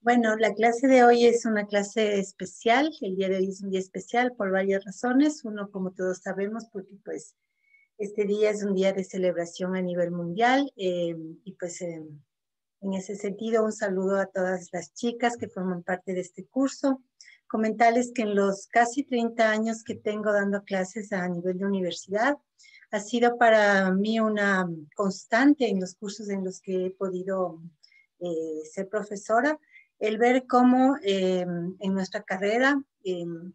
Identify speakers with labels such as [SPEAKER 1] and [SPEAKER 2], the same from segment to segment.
[SPEAKER 1] Bueno, la clase de hoy es una clase especial. El día de hoy es un día especial por varias razones. Uno, como todos sabemos, porque pues este día es un día de celebración a nivel mundial en ese sentido un saludo a todas las chicas que forman parte de este curso. Comentarles que en los casi 30 años que tengo dando clases a nivel de universidad, ha sido para mí una constante en los cursos en los que he podido ser profesora, el ver cómo en nuestra carrera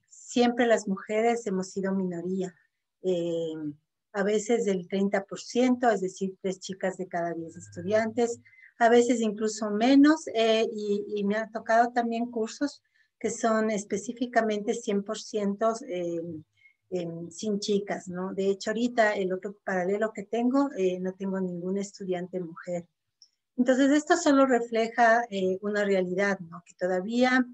[SPEAKER 1] siempre las mujeres hemos sido minoría. Eh, a veces del 30%, es decir, 3 chicas de cada 10 estudiantes, a veces incluso menos, y me ha tocado también cursos que son específicamente 100% sin chicas, ¿no? De hecho, ahorita el otro paralelo que tengo, no tengo ninguna estudiante mujer. Entonces, esto solo refleja una realidad, ¿no? Que todavía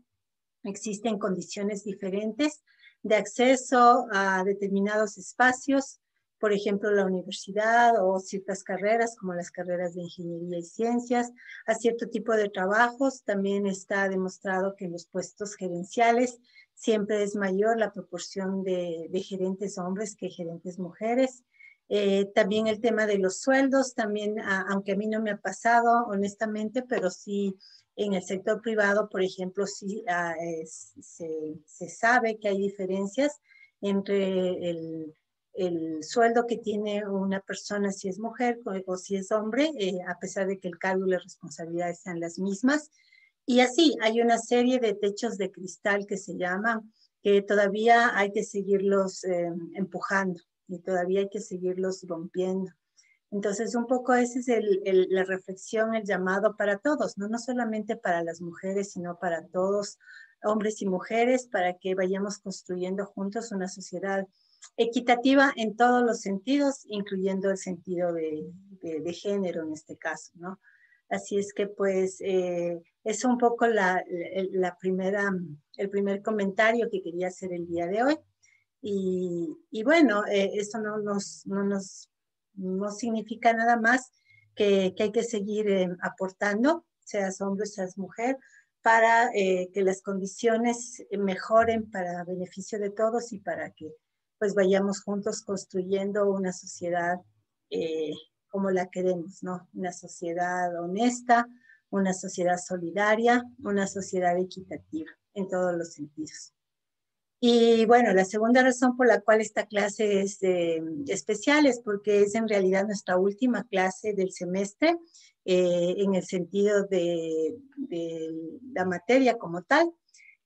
[SPEAKER 1] existen condiciones diferentes de acceso a determinados espacios, por ejemplo, la universidad o ciertas carreras como las carreras de ingeniería y ciencias, a cierto tipo de trabajos. También está demostrado que en los puestos gerenciales siempre es mayor la proporción de gerentes hombres que gerentes mujeres. También el tema de los sueldos, también, aunque a mí no me ha pasado honestamente, pero sí en el sector privado, por ejemplo, sí se sabe que hay diferencias entre el sueldo que tiene una persona si es mujer o si es hombre, a pesar de que el cargo y las responsabilidades sean las mismas. Y así hay una serie de techos de cristal que se llaman, que todavía hay que seguirlos empujando y todavía hay que seguirlos rompiendo. Entonces, un poco esa es la reflexión, el llamado para todos, ¿no? No solamente para las mujeres, sino para todos, hombres y mujeres, para que vayamos construyendo juntos una sociedad equitativa en todos los sentidos, incluyendo el sentido de género en este caso, ¿no? Así es que, pues, es un poco el primer comentario que quería hacer el día de hoy. Y bueno, eso no significa nada más que hay que seguir aportando, seas hombre, seas mujer, para que las condiciones mejoren para beneficio de todos y para que pues vayamos juntos construyendo una sociedad eh, como la queremos, ¿no? Una sociedad honesta, una sociedad solidaria, una sociedad equitativa en todos los sentidos. Y bueno, la segunda razón por la cual esta clase es especial es porque es en realidad nuestra última clase del semestre, en el sentido de la materia como tal.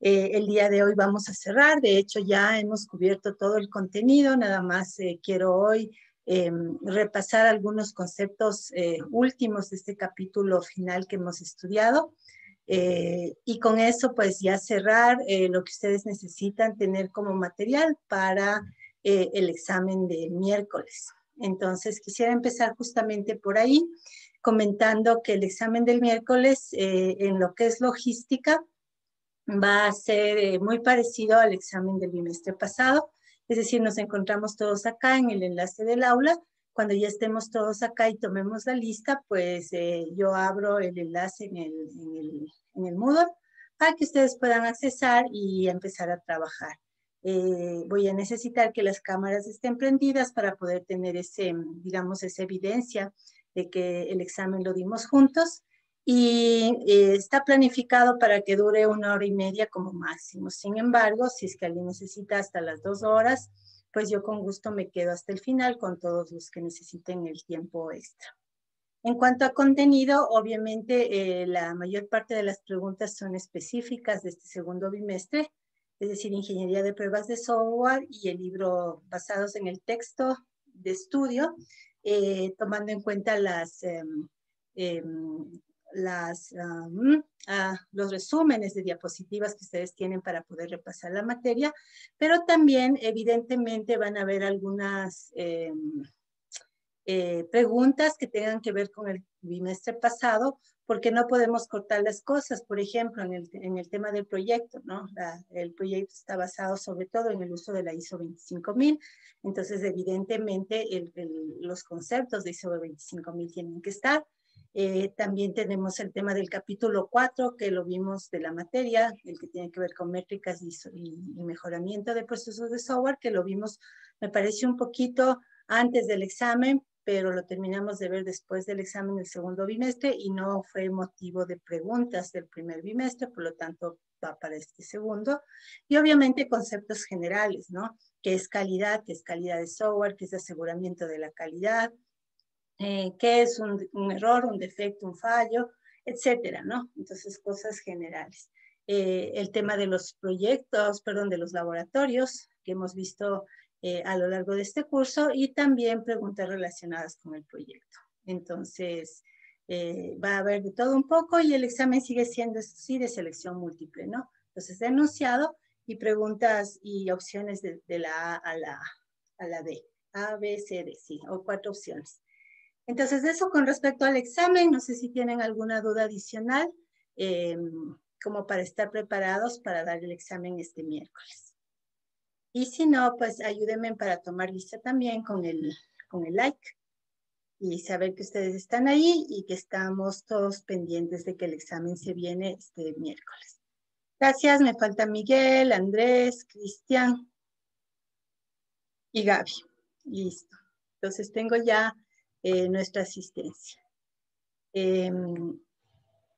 [SPEAKER 1] El día de hoy vamos a cerrar, de hecho ya hemos cubierto todo el contenido, nada más quiero hoy repasar algunos conceptos últimos de este capítulo final que hemos estudiado. Y con eso, pues ya cerrar lo que ustedes necesitan tener como material para el examen del miércoles. Entonces, quisiera empezar justamente por ahí, comentando que el examen del miércoles, en lo que es logística, va a ser muy parecido al examen del bimestre pasado. Es decir, nos encontramos todos acá en el enlace del aula. Cuando ya estemos todos acá y tomemos la lista, pues yo abro el enlace en el Moodle para que ustedes puedan accesar y empezar a trabajar. Voy a necesitar que las cámaras estén prendidas para poder tener digamos, esa evidencia de que el examen lo dimos juntos. Y está planificado para que dure 1 hora y media como máximo. Sin embargo, si es que alguien necesita hasta las 2 horas, pues yo con gusto me quedo hasta el final con todos los que necesiten el tiempo extra. En cuanto a contenido, obviamente la mayor parte de las preguntas son específicas de este segundo bimestre, es decir, ingeniería de pruebas de software y el libro basados en el texto de estudio, tomando en cuenta los resúmenes de diapositivas que ustedes tienen para poder repasar la materia, pero también evidentemente van a haber algunas preguntas que tengan que ver con el bimestre pasado, porque no podemos cortar las cosas. Por ejemplo, en el tema del proyecto, ¿no? El proyecto está basado sobre todo en el uso de la ISO 25000, entonces evidentemente los conceptos de ISO 25000 tienen que estar. También tenemos el tema del capítulo 4, que lo vimos de la materia, el que tiene que ver con métricas y mejoramiento de procesos de software, que lo vimos, me pareció un poquito antes del examen, pero lo terminamos de ver después del examen del segundo bimestre y no fue motivo de preguntas del primer bimestre, por lo tanto va para este segundo. Y obviamente conceptos generales, ¿no? ¿Qué es calidad de software? ¿Qué es aseguramiento de la calidad? ¿Qué es un error, un defecto, un fallo? Etcétera, ¿no? Entonces, cosas generales. El tema de los proyectos, perdón, de los laboratorios que hemos visto a lo largo de este curso y también preguntas relacionadas con el proyecto. Entonces, va a haber de todo un poco y el examen sigue siendo, sí, de selección múltiple, ¿no? Entonces, de enunciado y preguntas y opciones de la A a la D. A, B, C, D, sí, o 4 opciones. Entonces, eso con respecto al examen, no sé si tienen alguna duda adicional, como para estar preparados para dar el examen este miércoles. Y si no, pues ayúdenme para tomar lista también con el like y saber que ustedes están ahí y que estamos todos pendientes de que el examen se viene este miércoles. Gracias, me falta Miguel, Andrés, Cristian y Gaby. Listo. Entonces tengo ya nuestra asistencia.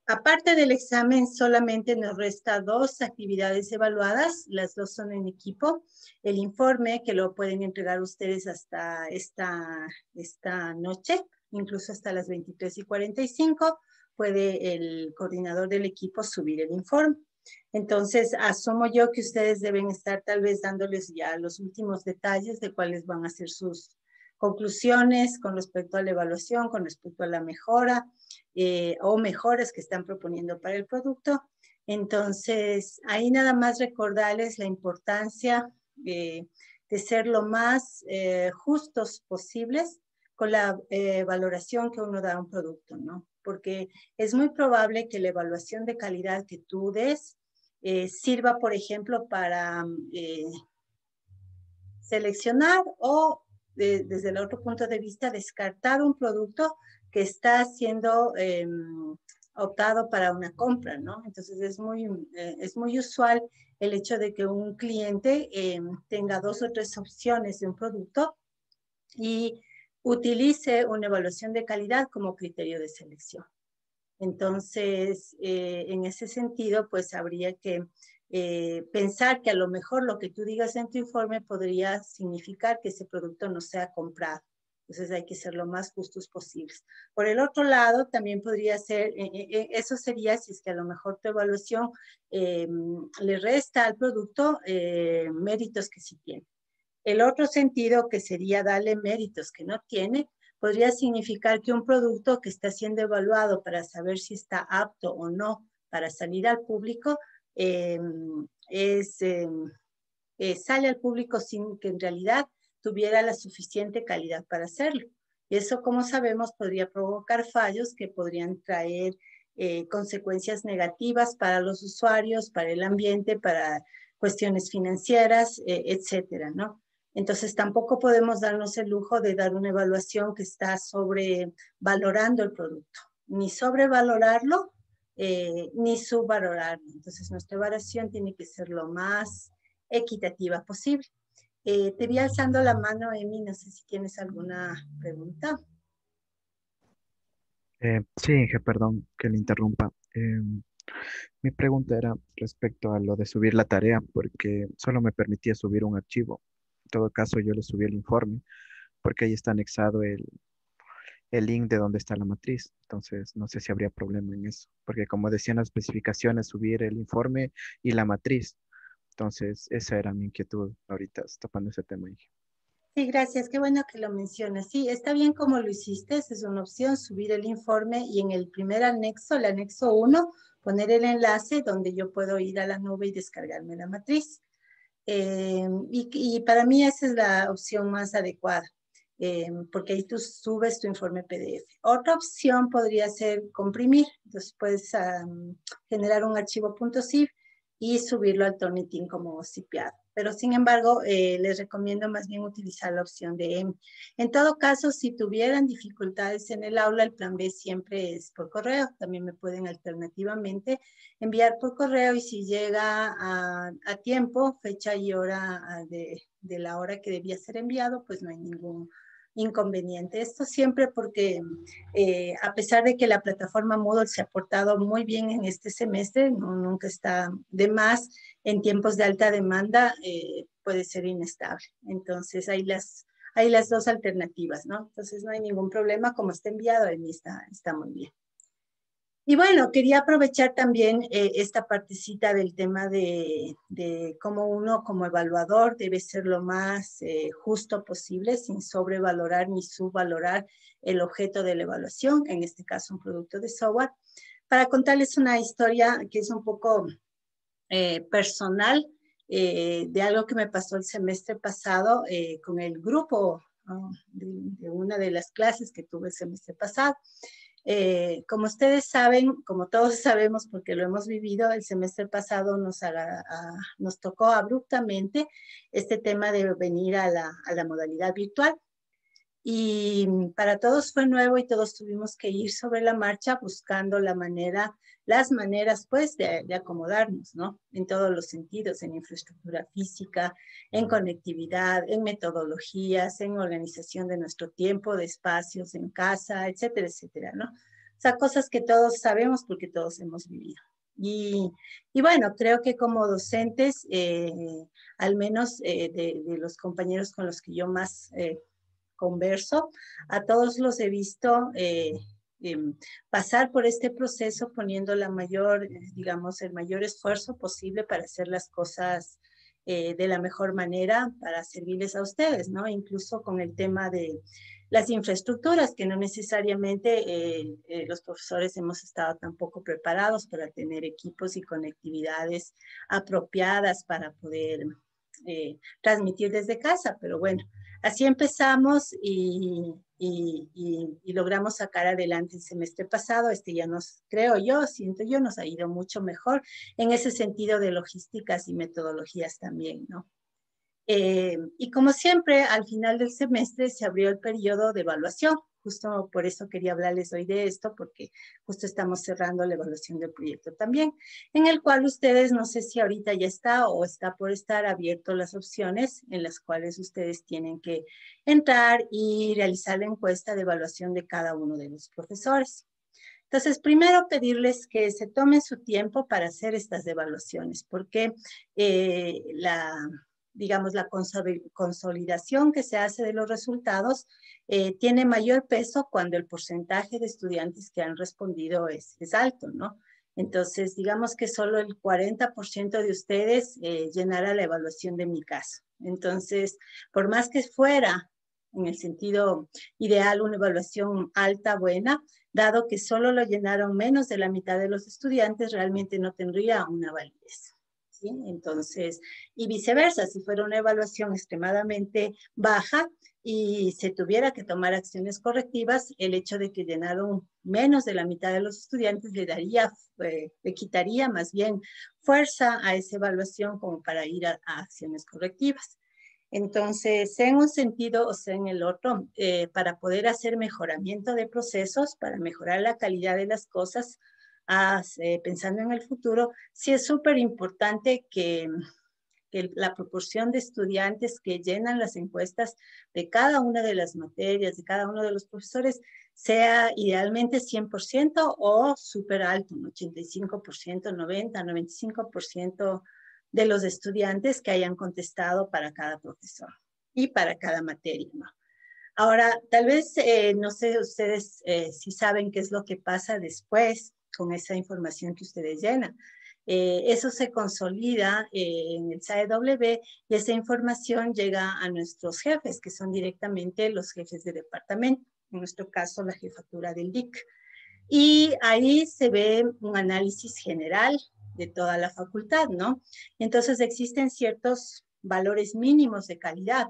[SPEAKER 1] Aparte del examen, solamente nos resta 2 actividades evaluadas, las 2 son en equipo. El informe, que lo pueden entregar ustedes hasta esta noche, incluso hasta las 23:45, puede el coordinador del equipo subir el informe. Entonces, asumo yo que ustedes deben estar tal vez dándoles ya los últimos detalles de cuáles van a ser sus conclusiones con respecto a la evaluación, con respecto a la mejora, o mejoras que están proponiendo para el producto. Entonces, ahí nada más recordarles la importancia de ser lo más justos posibles con la valoración que uno da a un producto, ¿no? Porque es muy probable que la evaluación de calidad que tú des sirva, por ejemplo, para seleccionar o desde el otro punto de vista descartar un producto que está siendo optado para una compra, ¿no? Entonces es muy usual el hecho de que un cliente tenga 2 o 3 opciones de un producto y utilice una evaluación de calidad como criterio de selección. Entonces, en ese sentido, pues habría que pensar que a lo mejor lo que tú digas en tu informe podría significar que ese producto no sea comprado. Entonces hay que ser lo más justos posibles. Por el otro lado, también podría ser, eso sería si es que a lo mejor tu evaluación le resta al producto méritos que sí tiene. El otro sentido, que sería darle méritos que no tiene, podría significar que un producto que está siendo evaluado para saber si está apto o no para salir al público, sale al público sin que en realidad tuviera la suficiente calidad para hacerlo. Y eso, como sabemos, podría provocar fallos que podrían traer consecuencias negativas para los usuarios, para el ambiente, para cuestiones financieras, etcétera, ¿no? Entonces, tampoco podemos darnos el lujo de dar una evaluación que está sobrevalorando el producto, ni sobrevalorarlo, ni subvalorarlo. Entonces, nuestra evaluación tiene que ser lo más equitativa posible. Te vi alzando la mano, Emi, no sé si tienes alguna pregunta.
[SPEAKER 2] Sí, Inge, perdón que le interrumpa. Mi pregunta era respecto a lo de subir la tarea, porque solo me permitía subir un archivo. En todo caso, yo le subí el informe, porque ahí está anexado el link de donde está la matriz. Entonces, no sé si habría problema en eso, porque como decían las especificaciones, subir el informe y la matriz. Entonces, esa era mi inquietud ahorita, topando ese tema, Inge.
[SPEAKER 1] Sí, gracias, qué bueno que lo mencionas. Sí, está bien como lo hiciste, esa es una opción, subir el informe y en el primer anexo, el anexo 1, poner el enlace donde yo puedo ir a la nube y descargarme la matriz. Y para mí esa es la opción más adecuada, porque ahí tú subes tu informe PDF. Otra opción podría ser comprimir, entonces puedes generar un archivo .zip y subirlo al Turnitin como zipeado. pero sin embargo, les recomiendo más bien utilizar la opción de EMI. En todo caso, si tuvieran dificultades en el aula, el plan B siempre es por correo. También me pueden alternativamente enviar por correo y si llega a tiempo, fecha y hora de la hora que debía ser enviado, pues no hay ningún inconveniente. Esto siempre porque a pesar de que la plataforma Moodle se ha portado muy bien en este semestre, nunca está de más, en tiempos de alta demanda puede ser inestable. Entonces hay las dos alternativas, ¿no? Entonces no hay ningún problema, como está enviado, a mí está muy bien. Y bueno, quería aprovechar también esta partecita del tema de cómo uno como evaluador debe ser lo más justo posible, sin sobrevalorar ni subvalorar el objeto de la evaluación, en este caso un producto de software, para contarles una historia que es un poco personal de algo que me pasó el semestre pasado con el grupo de una de las clases que tuve el semestre pasado. Como ustedes saben, como todos sabemos porque lo hemos vivido, el semestre pasado nos tocó abruptamente este tema de venir a la modalidad virtual. Y para todos fue nuevo y todos tuvimos que ir sobre la marcha buscando las maneras pues de acomodarnos, ¿no? En todos los sentidos, en infraestructura física, en conectividad, en metodologías, en organización de nuestro tiempo, de espacios en casa, etcétera, etcétera, ¿no? O sea, cosas que todos sabemos porque todos hemos vivido. Y bueno, creo que como docentes, al menos de los compañeros con los que yo más converso, a todos los he visto pasar por este proceso poniendo la mayor, digamos, el mayor esfuerzo posible para hacer las cosas de la mejor manera para servirles a ustedes, ¿no? Incluso con el tema de las infraestructuras, que no necesariamente los profesores hemos estado tampoco preparados para tener equipos y conectividades apropiadas para poder transmitir desde casa, pero bueno, así empezamos y logramos sacar adelante el semestre pasado. Ya creo yo, siento yo, nos ha ido mucho mejor en ese sentido de logísticas y metodologías también, ¿no? Y como siempre, al final del semestre se abrió el periodo de evaluación. Justo por eso quería hablarles hoy de esto, porque justo estamos cerrando la evaluación del proyecto también, en el cual ustedes, no sé si ahorita ya está o está por estar abierto las opciones en las cuales ustedes tienen que entrar y realizar la encuesta de evaluación de cada uno de los profesores. Entonces, primero pedirles que se tomen su tiempo para hacer estas evaluaciones, porque digamos, la consolidación que se hace de los resultados tiene mayor peso cuando el porcentaje de estudiantes que han respondido es alto, ¿no? Entonces, digamos que solo el 40% de ustedes llenará la evaluación de mi caso. Entonces, por más que fuera, en el sentido ideal, una evaluación alta, buena, dado que solo lo llenaron menos de la mitad de los estudiantes, realmente no tendría una validez. ¿Sí? Entonces, y viceversa, si fuera una evaluación extremadamente baja y se tuviera que tomar acciones correctivas, el hecho de que llenaron menos de la mitad de los estudiantes le quitaría más bien fuerza a esa evaluación como para ir a acciones correctivas. Entonces, sea en un sentido o sea en el otro, para poder hacer mejoramiento de procesos, para mejorar la calidad de las cosas, pensando en el futuro, sí es súper importante que la proporción de estudiantes que llenan las encuestas de cada una de las materias, de cada uno de los profesores, sea idealmente 100% o súper alto, un 85%, 90%, 95% de los estudiantes que hayan contestado para cada profesor y para cada materia, ¿no? Ahora, tal vez, no sé ustedes si saben qué es lo que pasa después con esa información que ustedes llenan. Eso se consolida en el SAEW y esa información llega a nuestros jefes, que son directamente los jefes de departamento, en nuestro caso la jefatura del DIC. Y ahí se ve un análisis general de toda la facultad, ¿no? Entonces existen ciertos valores mínimos de calidad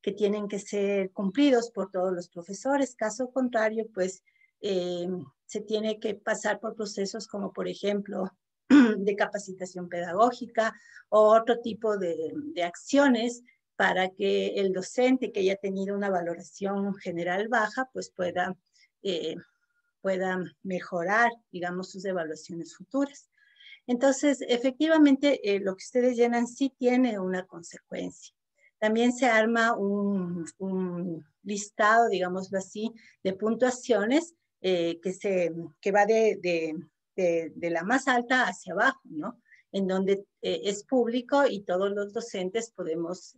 [SPEAKER 1] que tienen que ser cumplidos por todos los profesores. Caso contrario, pues se tiene que pasar por procesos como, por ejemplo, de capacitación pedagógica o otro tipo de acciones para que el docente que haya tenido una valoración general baja, pues pueda mejorar, digamos, sus evaluaciones futuras. Entonces, efectivamente, lo que ustedes llenan sí tiene una consecuencia. También se arma un listado, digámoslo así, de puntuaciones que va de la más alta hacia abajo, ¿no? En donde es público y todos los docentes podemos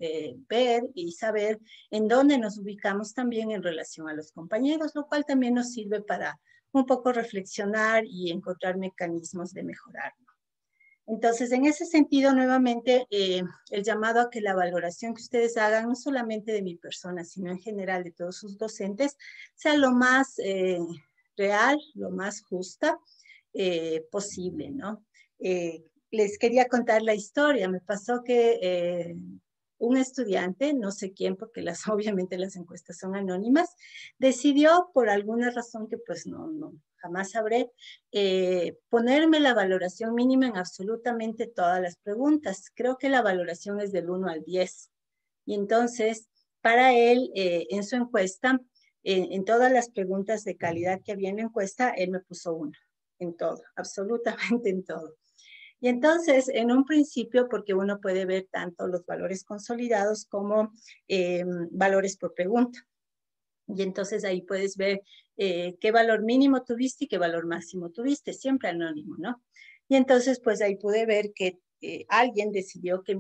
[SPEAKER 1] ver y saber en dónde nos ubicamos también en relación a los compañeros, lo cual también nos sirve para un poco reflexionar y encontrar mecanismos de mejorar. Entonces, en ese sentido, nuevamente, el llamado a que la valoración que ustedes hagan, no solamente de mi persona, sino en general de todos sus docentes, sea lo más real, lo más justa posible, ¿no? Les quería contar la historia. Me pasó que un estudiante, no sé quién, porque obviamente las encuestas son anónimas, decidió por alguna razón que pues jamás sabré, ponerme la valoración mínima en absolutamente todas las preguntas. Creo que la valoración es del 1 al 10. Y entonces, para él, en su encuesta, en todas las preguntas de calidad que había en la encuesta, él me puso 1, en todo, absolutamente en todo. Y entonces, en un principio, porque uno puede ver tanto los valores consolidados como valores por pregunta. Y entonces ahí puedes ver qué valor mínimo tuviste y qué valor máximo tuviste, siempre anónimo, ¿no? Y entonces, pues ahí pude ver que alguien decidió que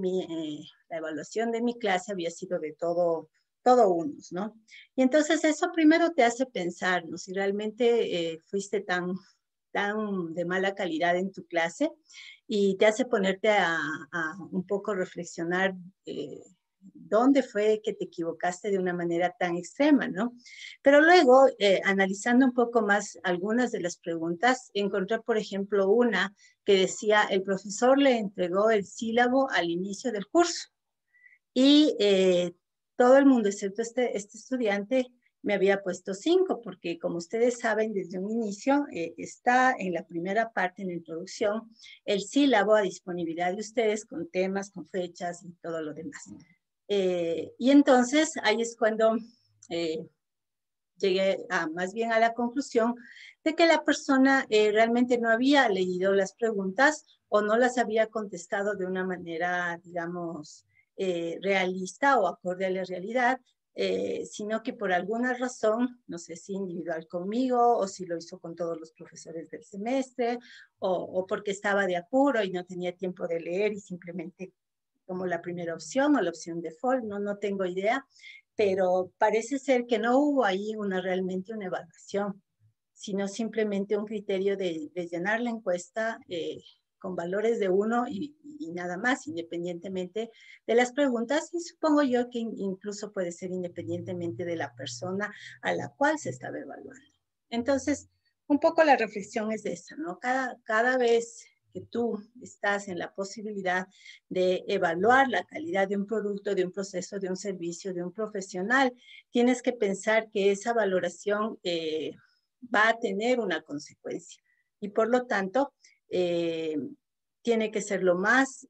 [SPEAKER 1] la evaluación de mi clase había sido de todo unos, ¿no? Y entonces eso primero te hace pensar, ¿no? Si realmente fuiste tan de mala calidad en tu clase y te hace ponerte a un poco reflexionar dónde fue que te equivocaste de una manera tan extrema, ¿no? Pero luego, analizando un poco más algunas de las preguntas, encontré, por ejemplo, una que decía, el profesor le entregó el sílabo al inicio del curso y todo el mundo, excepto este estudiante, me había puesto 5, porque como ustedes saben, desde un inicio está en la primera parte, en la introducción, el sílabo a disponibilidad de ustedes con temas, con fechas y todo lo demás. Y entonces ahí es cuando llegué más bien a la conclusión de que la persona realmente no había leído las preguntas o no las había contestado de una manera, digamos, realista o acorde a la realidad, sino que por alguna razón, no sé si individual conmigo o si lo hizo con todos los profesores del semestre o porque estaba de apuro y no tenía tiempo de leer y simplemente como la primera opción o la opción default, no tengo idea, pero parece ser que no hubo ahí realmente una evaluación, sino simplemente un criterio de llenar la encuesta con valores de 1 y nada más, independientemente de las preguntas, y supongo yo que incluso puede ser independientemente de la persona a la cual se estaba evaluando. Entonces, un poco la reflexión es esa, ¿no? Cada vez que tú estás en la posibilidad de evaluar la calidad de un producto, de un proceso, de un servicio, de un profesional, tienes que pensar que esa valoración va a tener una consecuencia y por lo tanto tiene que ser lo más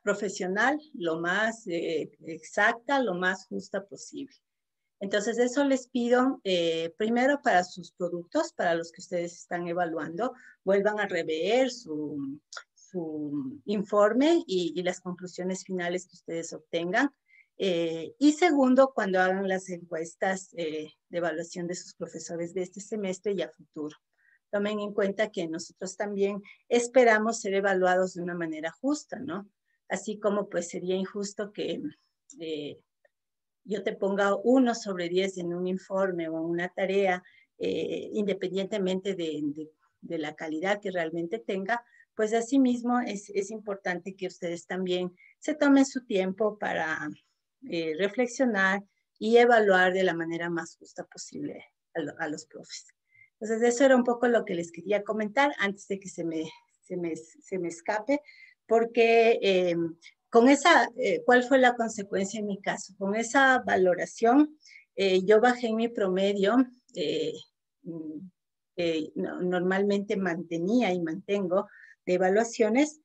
[SPEAKER 1] profesional, lo más exacta, lo más justa posible. Entonces, eso les pido primero para sus productos, para los que ustedes están evaluando, vuelvan a rever su informe y las conclusiones finales que ustedes obtengan. Y segundo, cuando hagan las encuestas de evaluación de sus profesores de este semestre y a futuro. Tomen en cuenta que nosotros también esperamos ser evaluados de una manera justa, ¿no? Así como pues sería injusto que yo te ponga 1 sobre 10 en un informe o en una tarea, independientemente de la calidad que realmente tenga, pues asimismo es importante que ustedes también se tomen su tiempo para reflexionar y evaluar de la manera más justa posible a los profes. Entonces, eso era un poco lo que les quería comentar antes de que se me escape, porque con esa, ¿cuál fue la consecuencia en mi caso? Con esa valoración, yo bajé mi promedio, normalmente mantenía y mantengo de evaluaciones,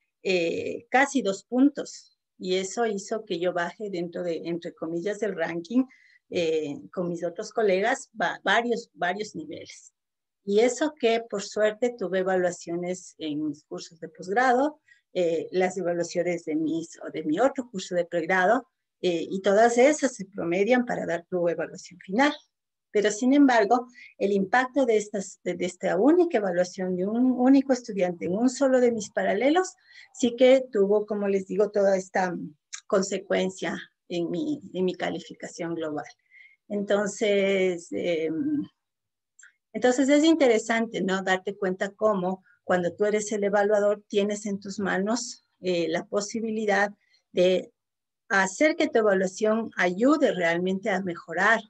[SPEAKER 1] casi 2 puntos. Y eso hizo que yo baje dentro de, entre comillas, del ranking con mis otros colegas, varios niveles. Y eso que por suerte tuve evaluaciones en mis cursos de posgrado, las evaluaciones de mi otro curso de pregrado, y todas esas se promedian para dar tu evaluación final. Pero sin embargo, el impacto de esta única evaluación de un único estudiante en un solo de mis paralelos, sí que tuvo, como les digo, toda esta consecuencia en mi calificación global. Entonces, entonces es interesante, ¿no? Darte cuenta cómo cuando tú eres el evaluador tienes en tus manos la posibilidad de hacer que tu evaluación ayude realmente a mejorar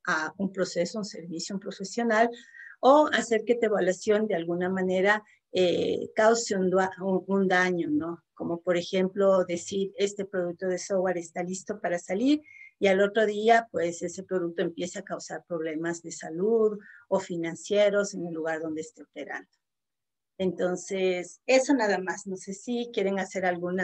[SPEAKER 1] a un proceso, un servicio, un profesional, o hacer que tu evaluación de alguna manera cause un daño, ¿no? Como por ejemplo decir, este producto de software está listo para salir y al otro día, pues ese producto empieza a causar problemas de salud o financieros en el lugar donde esté operando. Entonces, eso nada más. No sé si quieren hacer algún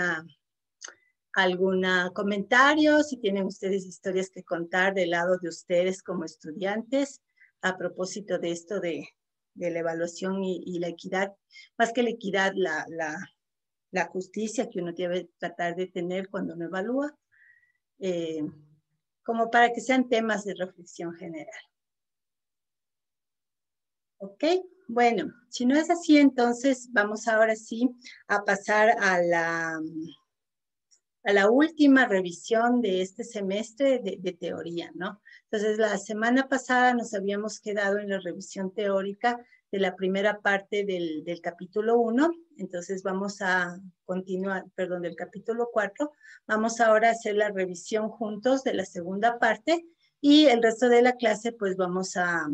[SPEAKER 1] comentario, si tienen ustedes historias que contar del lado de ustedes como estudiantes a propósito de esto de la evaluación y la equidad, más que la equidad, la justicia que uno debe tratar de tener cuando uno evalúa, como para que sean temas de reflexión general. ¿Ok? Bueno, si no es así, entonces vamos ahora sí a pasar a la última revisión de este semestre de teoría, ¿no? Entonces, la semana pasada nos habíamos quedado en la revisión teórica de la primera parte del capítulo 1, entonces vamos a continuar, perdón, del capítulo 4, vamos ahora a hacer la revisión juntos de la segunda parte y el resto de la clase pues vamos a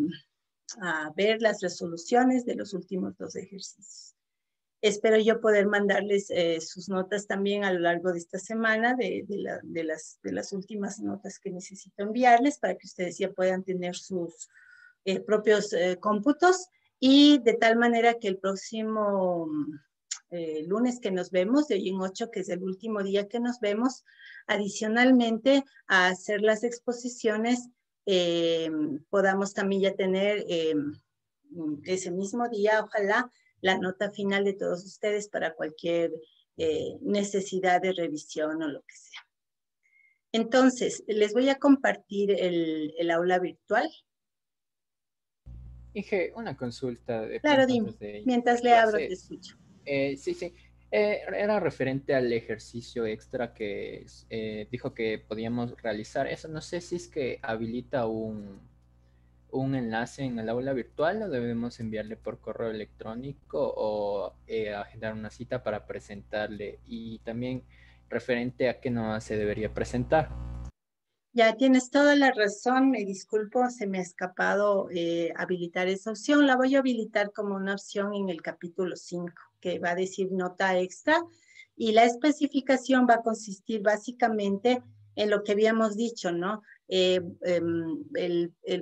[SPEAKER 1] ver las resoluciones de los últimos 2 ejercicios. Espero yo poder mandarles sus notas también a lo largo de esta semana, de las últimas notas que necesito enviarles para que ustedes ya puedan tener sus propios cómputos y de tal manera que el próximo lunes que nos vemos, de hoy en 8, que es el último día que nos vemos, adicionalmente a hacer las exposiciones, podamos también ya tener ese mismo día, ojalá, la nota final de todos ustedes para cualquier necesidad de revisión o lo que sea. Entonces, les voy a compartir el aula virtual.
[SPEAKER 3] Inge, una consulta de
[SPEAKER 1] Claro,
[SPEAKER 3] pronto
[SPEAKER 1] dime,
[SPEAKER 3] antes de
[SPEAKER 1] mientras
[SPEAKER 3] iniciar
[SPEAKER 1] le abro te
[SPEAKER 3] clases.
[SPEAKER 1] escucho.
[SPEAKER 3] Sí. Era referente al ejercicio extra que dijo que podíamos realizar. Eso no sé si es que habilita un enlace en el aula virtual o debemos enviarle por correo electrónico o agendar una cita para presentarle. Y también referente a qué no se debería presentar.
[SPEAKER 1] Ya tienes toda la razón, me disculpo, se me ha escapado habilitar esa opción. La voy a habilitar como una opción en el capítulo 5, que va a decir nota extra, y la especificación va a consistir básicamente en lo que habíamos dicho, ¿no? El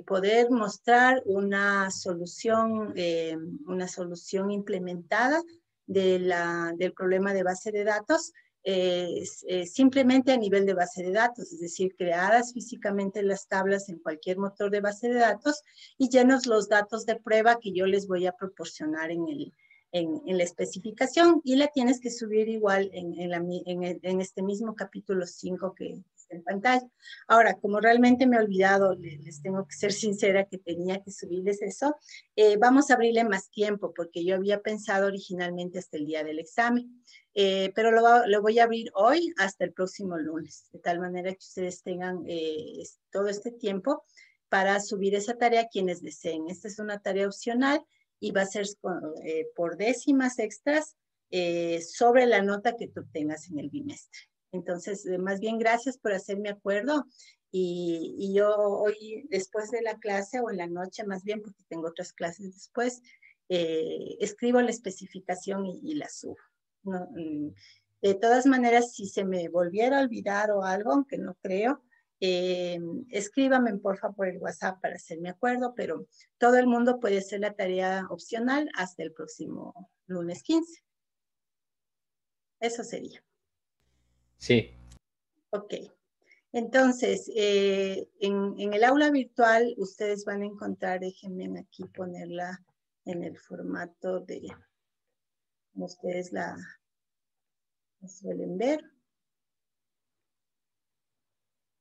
[SPEAKER 1] poder mostrar una solución implementada del problema de base de datos, simplemente a nivel de base de datos, es decir, creadas físicamente las tablas en cualquier motor de base de datos y llenos los datos de prueba que yo les voy a proporcionar en la especificación y la tienes que subir igual en este mismo capítulo 5 que está en pantalla. Ahora, como realmente me he olvidado, les tengo que ser sincera que tenía que subirles eso, vamos a abrirle más tiempo porque yo había pensado originalmente hasta el día del examen. Pero lo voy a abrir hoy hasta el próximo lunes, de tal manera que ustedes tengan todo este tiempo para subir esa tarea quienes deseen. Esta es una tarea opcional y va a ser por décimas extras sobre la nota que tú obtengas en el bimestre. Entonces, más bien gracias por hacerme acuerdo y yo hoy, después de la clase o en la noche más bien, porque tengo otras clases después, escribo la especificación y la subo. No, de todas maneras, si se me volviera a olvidar o algo, aunque no creo, escríbame porfa por el WhatsApp para hacerme acuerdo, pero todo el mundo puede hacer la tarea opcional hasta el próximo lunes 15. Eso sería.
[SPEAKER 3] Sí.
[SPEAKER 1] Ok. Entonces, en el aula virtual ustedes van a encontrar, déjenme aquí ponerla en el formato de, como ustedes la suelen ver.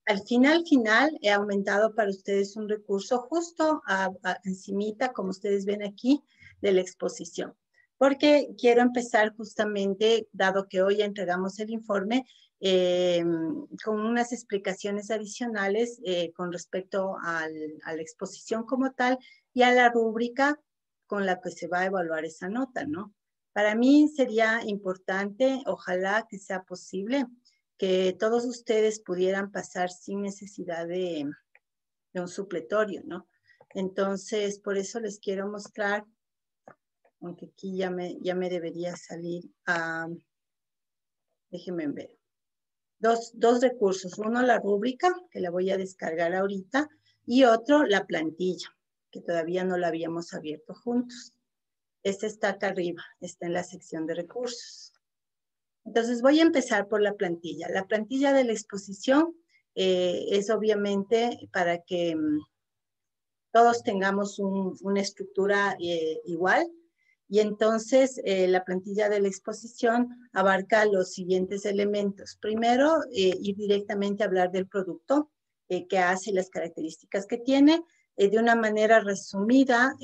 [SPEAKER 1] Al final he aumentado para ustedes un recurso justo encimita, como ustedes ven aquí, de la exposición. Porque quiero empezar justamente, dado que hoy ya entregamos el informe, con unas explicaciones adicionales con respecto a la exposición como tal y a la rúbrica con la que se va a evaluar esa nota, ¿no? Para mí sería importante, ojalá que sea posible, que todos ustedes pudieran pasar sin necesidad de un supletorio, ¿no? Entonces, por eso les quiero mostrar, aunque aquí ya me debería salir, déjenme ver, dos recursos. Uno, la rúbrica, que la voy a descargar ahorita, y otro, la plantilla, que todavía no la habíamos abierto juntos. Esta está acá arriba, está en la sección de recursos. Entonces voy a empezar por la plantilla. La plantilla de la exposición es obviamente para que todos tengamos una estructura igual. Y entonces la plantilla de la exposición abarca los siguientes elementos. Primero, ir directamente a hablar del producto, qué hace, las características que tiene, de una manera resumida,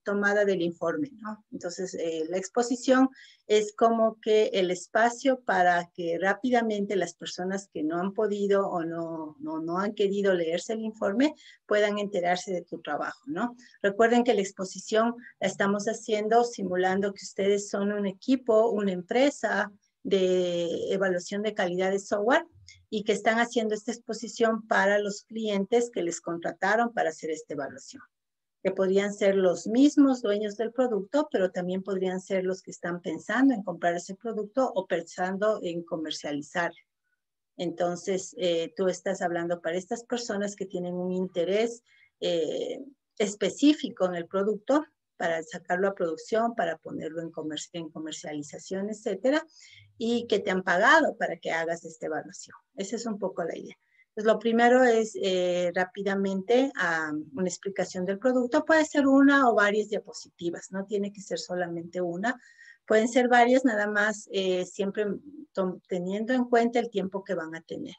[SPEAKER 1] tomada del informe, ¿no? Entonces, la exposición es como que el espacio para que rápidamente las personas que no han podido o no han querido leerse el informe puedan enterarse de tu trabajo, ¿no? Recuerden que la exposición la estamos haciendo simulando que ustedes son un equipo, una empresa de evaluación de calidad de software y que están haciendo esta exposición para los clientes que les contrataron para hacer esta evaluación. Que podrían ser los mismos dueños del producto, pero también podrían ser los que están pensando en comprar ese producto o pensando en comercializarlo. Entonces, tú estás hablando para estas personas que tienen un interés específico en el producto, para sacarlo a producción, para ponerlo en comercialización, etcétera, y que te han pagado para que hagas esta evaluación. Esa es un poco la idea. Pues lo primero es rápidamente una explicación del producto. Puede ser una o varias diapositivas, no tiene que ser solamente una. Pueden ser varias, nada más siempre teniendo en cuenta el tiempo que van a tener.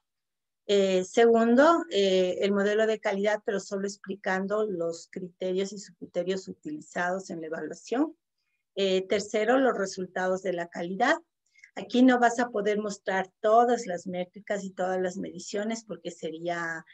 [SPEAKER 1] Segundo, el modelo de calidad, pero solo explicando los criterios y subcriterios utilizados en la evaluación. Tercero, los resultados de la calidad. Aquí no vas a poder mostrar todas las métricas y todas las mediciones porque sería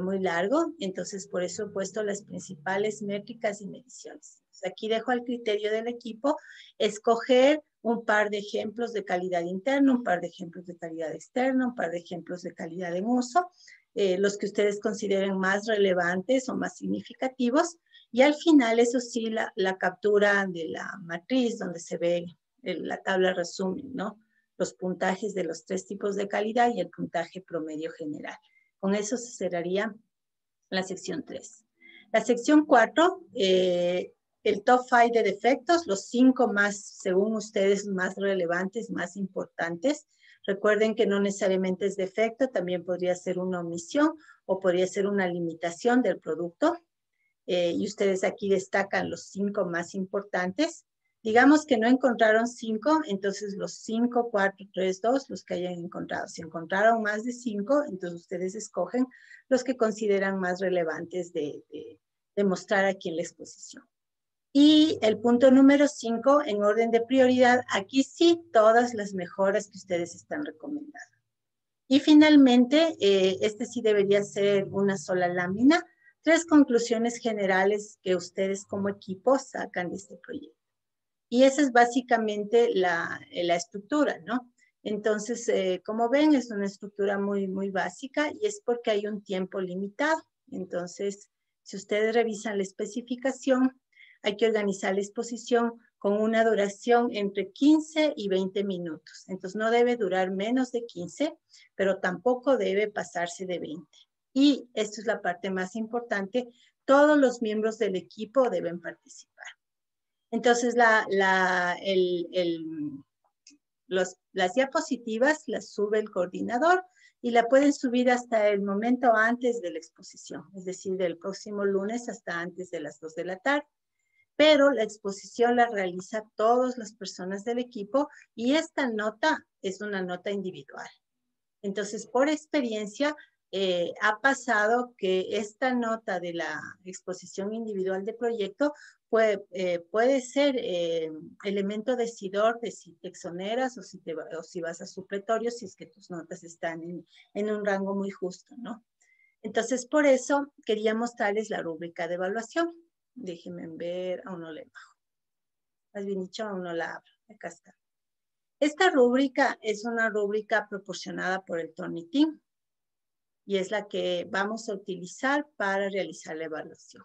[SPEAKER 1] muy largo. Entonces, por eso he puesto las principales métricas y mediciones. Entonces, aquí dejo al criterio del equipo escoger un par de ejemplos de calidad interna, un par de ejemplos de calidad externa, un par de ejemplos de calidad en uso, los que ustedes consideren más relevantes o más significativos. Y al final, eso sí, la captura de la matriz donde se ve la tabla resumen, ¿no? Los puntajes de los 3 tipos de calidad y el puntaje promedio general. Con eso se cerraría la sección 3. La sección 4, el top 5 de defectos, los 5 más, según ustedes, más relevantes, más importantes. Recuerden que no necesariamente es defecto, también podría ser una omisión o podría ser una limitación del producto. Y ustedes aquí destacan los 5 más importantes. Digamos que no encontraron 5, entonces los 5, 4, 3, 2, los que hayan encontrado. Si encontraron más de 5, entonces ustedes escogen los que consideran más relevantes de mostrar aquí en la exposición. Y el punto número 5, en orden de prioridad, aquí sí todas las mejoras que ustedes están recomendando. Y finalmente, este sí debería ser una sola lámina, 3 conclusiones generales que ustedes como equipo sacan de este proyecto. Y esa es básicamente la estructura, ¿no? Entonces, como ven, es una estructura muy, muy básica y es porque hay un tiempo limitado. Entonces, si ustedes revisan la especificación, hay que organizar la exposición con una duración entre 15 y 20 minutos. Entonces, no debe durar menos de 15, pero tampoco debe pasarse de 20. Y esto es la parte más importante, todos los miembros del equipo deben participar. Entonces, las diapositivas las sube el coordinador y la pueden subir hasta el momento antes de la exposición, es decir, del próximo lunes hasta antes de las 2 de la tarde. Pero la exposición la realiza todas las personas del equipo y esta nota es una nota individual. Entonces, por experiencia, ha pasado que esta nota de la exposición individual de proyecto puede ser elemento decidor de si te exoneras o si vas a supletorio, si es que tus notas están en un rango muy justo, ¿no? Entonces, por eso quería mostrarles la rúbrica de evaluación. Déjenme ver, aún no le bajo. Más bien dicho, aún no la abro. Acá está. Esta rúbrica es una rúbrica proporcionada por el Turnitin y es la que vamos a utilizar para realizar la evaluación.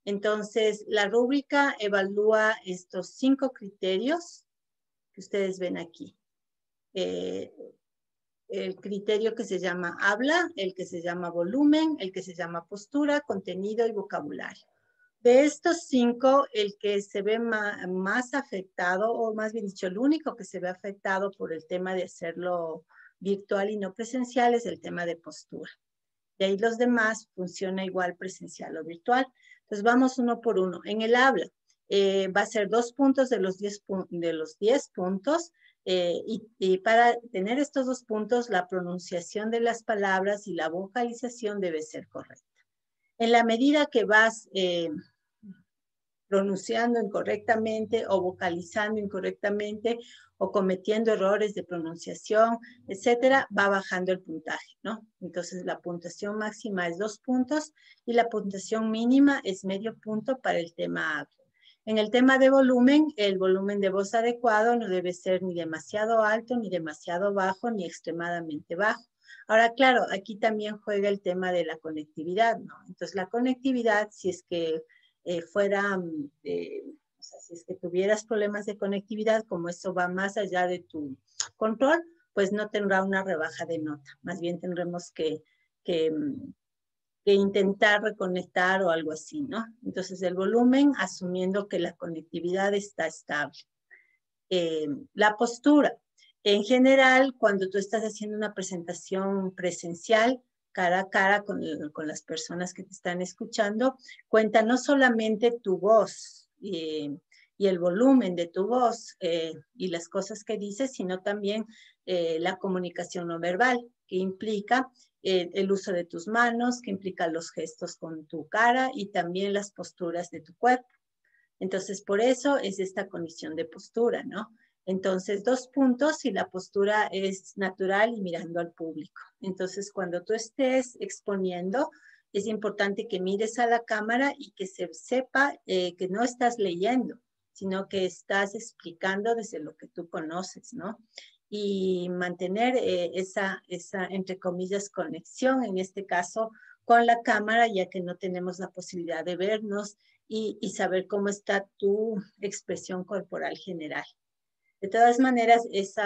[SPEAKER 1] Entonces, la rúbrica evalúa estos 5 criterios que ustedes ven aquí. El criterio que se llama habla, el que se llama volumen, el que se llama postura, contenido y vocabulario. De estos 5, el que se ve más afectado, o más bien dicho, el único que se ve afectado por el tema de hacerlo virtual y no presencial es el tema de postura. De ahí los demás funciona igual presencial o virtual. Entonces vamos uno por uno. En el habla va a ser 2 puntos de los 10 puntos y para tener estos 2 puntos la pronunciación de las palabras y la vocalización debe ser correcta. En la medida que vas pronunciando incorrectamente o vocalizando incorrectamente o cometiendo errores de pronunciación, etcétera, va bajando el puntaje, ¿no? Entonces, la puntuación máxima es 2 puntos y la puntuación mínima es medio punto para el tema habla. En el tema de volumen, el volumen de voz adecuado no debe ser ni demasiado alto, ni demasiado bajo, ni extremadamente bajo. Ahora, claro, aquí también juega el tema de la conectividad, ¿no? Entonces, la conectividad, si es que o sea, si es que tuvieras problemas de conectividad, como eso va más allá de tu control, pues no tendrá una rebaja de nota. Más bien tendremos que intentar reconectar o algo así, ¿no? Entonces el volumen, asumiendo que la conectividad está estable. La postura. En general, cuando tú estás haciendo una presentación presencial, cara a cara con las personas que te están escuchando, cuenta no solamente tu voz y el volumen de tu voz y las cosas que dices, sino también la comunicación no verbal, que implica el uso de tus manos, que implica los gestos con tu cara y también las posturas de tu cuerpo. Entonces, por eso es esta condición de postura, ¿no? Entonces, 2 puntos y la postura es natural y mirando al público. Entonces, cuando tú estés exponiendo, es importante que mires a la cámara y que se sepa que no estás leyendo, sino que estás explicando desde lo que tú conoces, ¿no? Y mantener esa, entre comillas, conexión, en este caso, con la cámara, ya que no tenemos la posibilidad de vernos y saber cómo está tu expresión corporal general. De todas maneras, este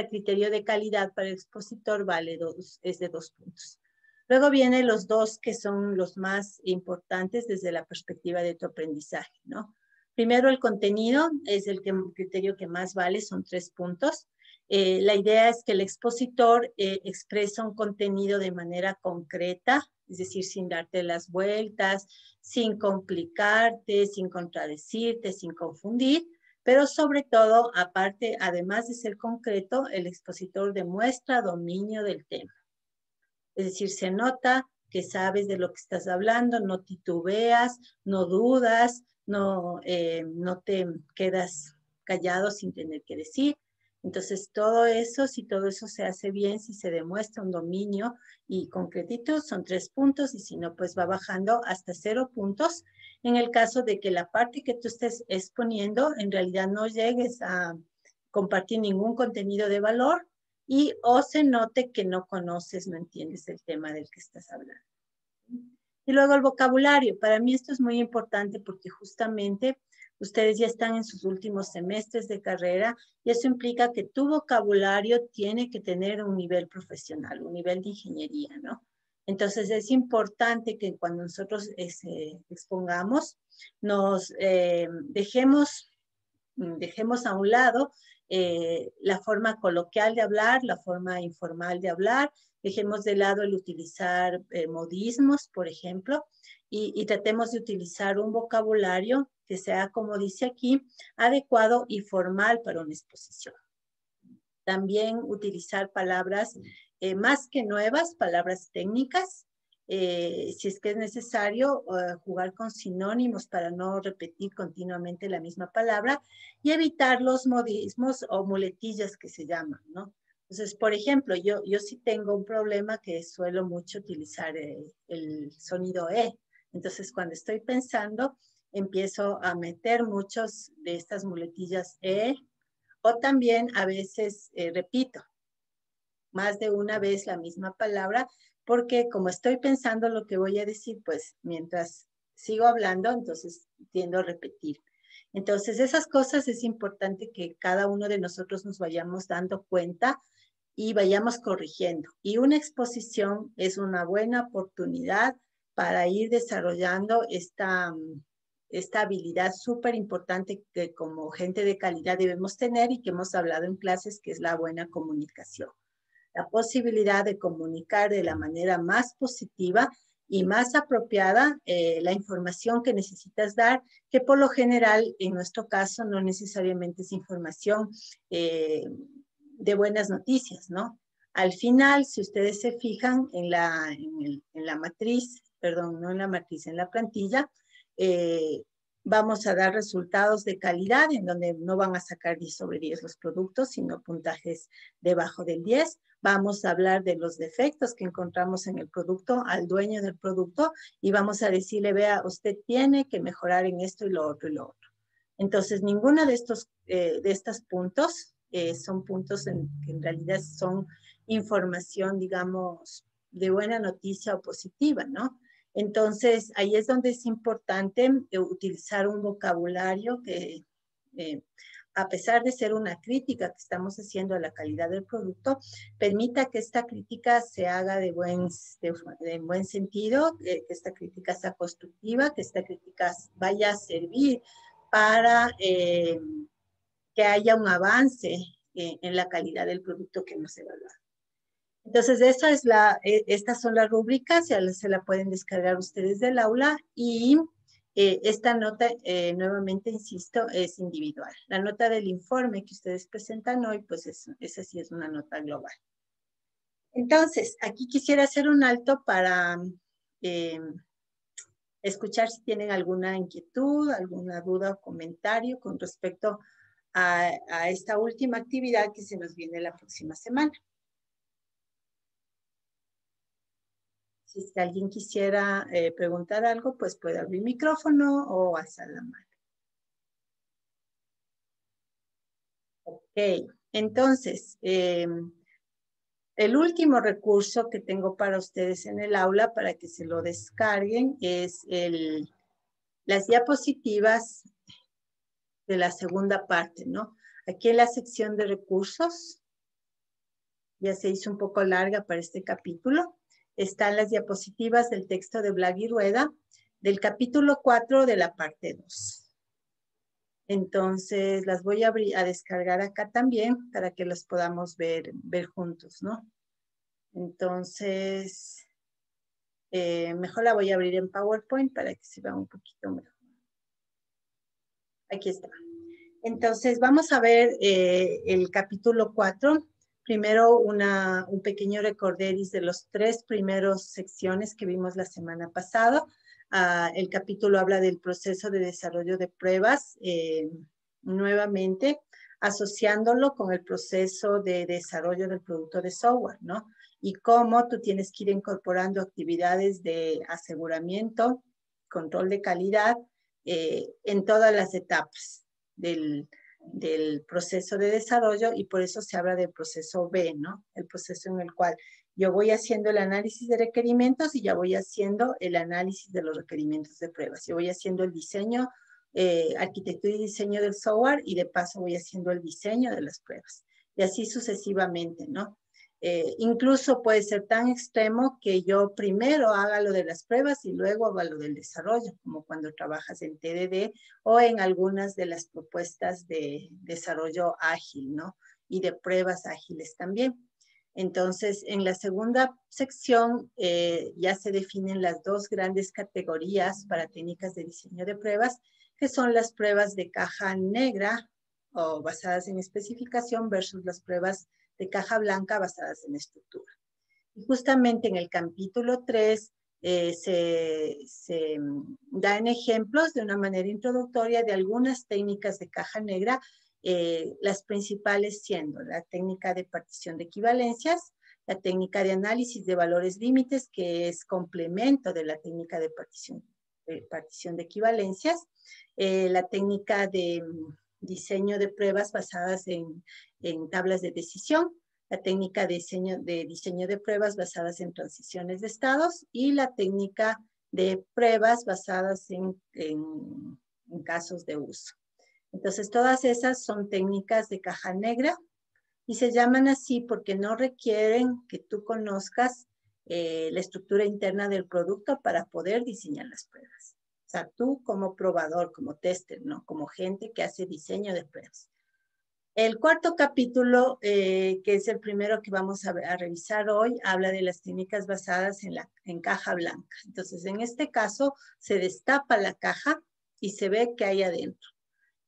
[SPEAKER 1] criterio de calidad para el expositor es de 2 puntos. Luego vienen los 2 que son los más importantes desde la perspectiva de tu aprendizaje, ¿no? Primero, el contenido es el criterio que más vale, son 3 puntos. La idea es que el expositor expresa un contenido de manera concreta, es decir, sin darte las vueltas, sin complicarte, sin contradecirte, sin confundir, pero sobre todo, aparte, además de ser concreto, el expositor demuestra dominio del tema. Es decir, se nota que sabes de lo que estás hablando, no titubeas, no dudas, no te quedas callado sin tener que decir. Entonces, todo eso, si todo eso se hace bien, si se demuestra un dominio y concretito, son 3 puntos, y si no, pues va bajando hasta 0 puntos. En el caso de que la parte que tú estés exponiendo, en realidad no llegues a compartir ningún contenido de valor, y o se note que no conoces, no entiendes el tema del que estás hablando. Y luego el vocabulario. Para mí esto es muy importante porque justamente ustedes ya están en sus últimos semestres de carrera y eso implica que tu vocabulario tiene que tener un nivel profesional, un nivel de ingeniería, ¿no? Entonces es importante que cuando nosotros expongamos, nos dejemos dejemos a un lado la forma coloquial de hablar, la forma informal de hablar, dejemos de lado el utilizar modismos, por ejemplo, y tratemos de utilizar un vocabulario que sea, como dice aquí, adecuado y formal para una exposición. También utilizar palabras más que nuevas, palabras técnicas, si es que es necesario jugar con sinónimos para no repetir continuamente la misma palabra y evitar los modismos o muletillas que se llaman, ¿no? Entonces, por ejemplo, yo sí tengo un problema que suelo mucho utilizar el sonido E. Entonces, cuando estoy pensando, empiezo a meter muchos de estas muletillas E, o también a veces repito más de una vez la misma palabra, porque como estoy pensando lo que voy a decir, pues mientras sigo hablando, entonces tiendo a repetir. Entonces, esas cosas es importante que cada uno de nosotros nos vayamos dando cuenta y vayamos corrigiendo. Y una exposición es una buena oportunidad para ir desarrollando esta habilidad súper importante que como gente de calidad debemos tener y que hemos hablado en clases, que es la buena comunicación. La posibilidad de comunicar de la manera más positiva y más apropiada la información que necesitas dar, que por lo general, en nuestro caso, no necesariamente es información de buenas noticias, ¿no? Al final, si ustedes se fijan en la matriz, perdón, no en la matriz, en la plantilla, vamos a dar resultados de calidad en donde no van a sacar 10 sobre 10 los productos, sino puntajes debajo del 10. Vamos a hablar de los defectos que encontramos en el producto al dueño del producto y vamos a decirle, vea, usted tiene que mejorar en esto y lo otro y lo otro. Entonces, ninguno de estos puntos son puntos que en realidad son información, digamos, de buena noticia o positiva, ¿no? Entonces, ahí es donde es importante utilizar un vocabulario que, a pesar de ser una crítica que estamos haciendo a la calidad del producto, permita que esta crítica se haga de buen sentido, que esta crítica sea constructiva, que esta crítica vaya a servir para que haya un avance en la calidad del producto que hemos evaluado. Entonces, estas son las rúbricas, ya se la pueden descargar ustedes del aula y esta nota, nuevamente insisto, es individual. La nota del informe que ustedes presentan hoy, pues esa sí es una nota global. Entonces, aquí quisiera hacer un alto para escuchar si tienen alguna inquietud, alguna duda o comentario con respecto a esta última actividad que se nos viene la próxima semana. Si es que alguien quisiera preguntar algo, pues puede abrir micrófono o alzar la mano. Ok, entonces, el último recurso que tengo para ustedes en el aula para que se lo descarguen es las diapositivas de la segunda parte, ¿no? Aquí en la sección de recursos, ya se hizo un poco larga para este capítulo, están las diapositivas del texto de Blag y Rueda del capítulo 4 de la parte 2. Entonces, las voy a descargar acá también para que las podamos ver juntos, ¿no? Entonces, mejor la voy a abrir en PowerPoint para que se vea un poquito mejor. Aquí está. Entonces, vamos a ver el capítulo 4. Primero, un pequeño recorderis de los 3 primeros secciones que vimos la semana pasada. El capítulo habla del proceso de desarrollo de pruebas, nuevamente asociándolo con el proceso de desarrollo del producto de software, ¿no? Y cómo tú tienes que ir incorporando actividades de aseguramiento, control de calidad, en todas las etapas del proceso de desarrollo, y por eso se habla del proceso B, ¿no? El proceso en el cual yo voy haciendo el análisis de requerimientos y ya voy haciendo el análisis de los requerimientos de pruebas. Yo voy haciendo el diseño, arquitectura y diseño del software y de paso voy haciendo el diseño de las pruebas. Y así sucesivamente, ¿no? Incluso puede ser tan extremo que yo primero haga lo de las pruebas y luego haga lo del desarrollo, como cuando trabajas en TDD o en algunas de las propuestas de desarrollo ágil, ¿no? Y de pruebas ágiles también. Entonces, en la segunda sección ya se definen las dos grandes categorías para técnicas de diseño de pruebas, que son las pruebas de caja negra o basadas en especificación versus las pruebas de caja blanca basadas en estructura. Y justamente en el capítulo 3 se dan ejemplos de una manera introductoria de algunas técnicas de caja negra, las principales siendo la técnica de partición de equivalencias, la técnica de análisis de valores límites, que es complemento de la técnica de partición de equivalencias, la técnica de diseño de pruebas basadas en tablas de decisión, la técnica de diseño de pruebas basadas en transiciones de estados y la técnica de pruebas basadas en casos de uso. Entonces, todas esas son técnicas de caja negra y se llaman así porque no requieren que tú conozcas la estructura interna del producto para poder diseñar las pruebas. O sea, tú como probador, como tester, ¿no? Como gente que hace diseño de pruebas. El cuarto capítulo, que es el primero que vamos a revisar hoy, habla de las técnicas basadas en caja blanca. Entonces, en este caso, se destapa la caja y se ve qué hay adentro.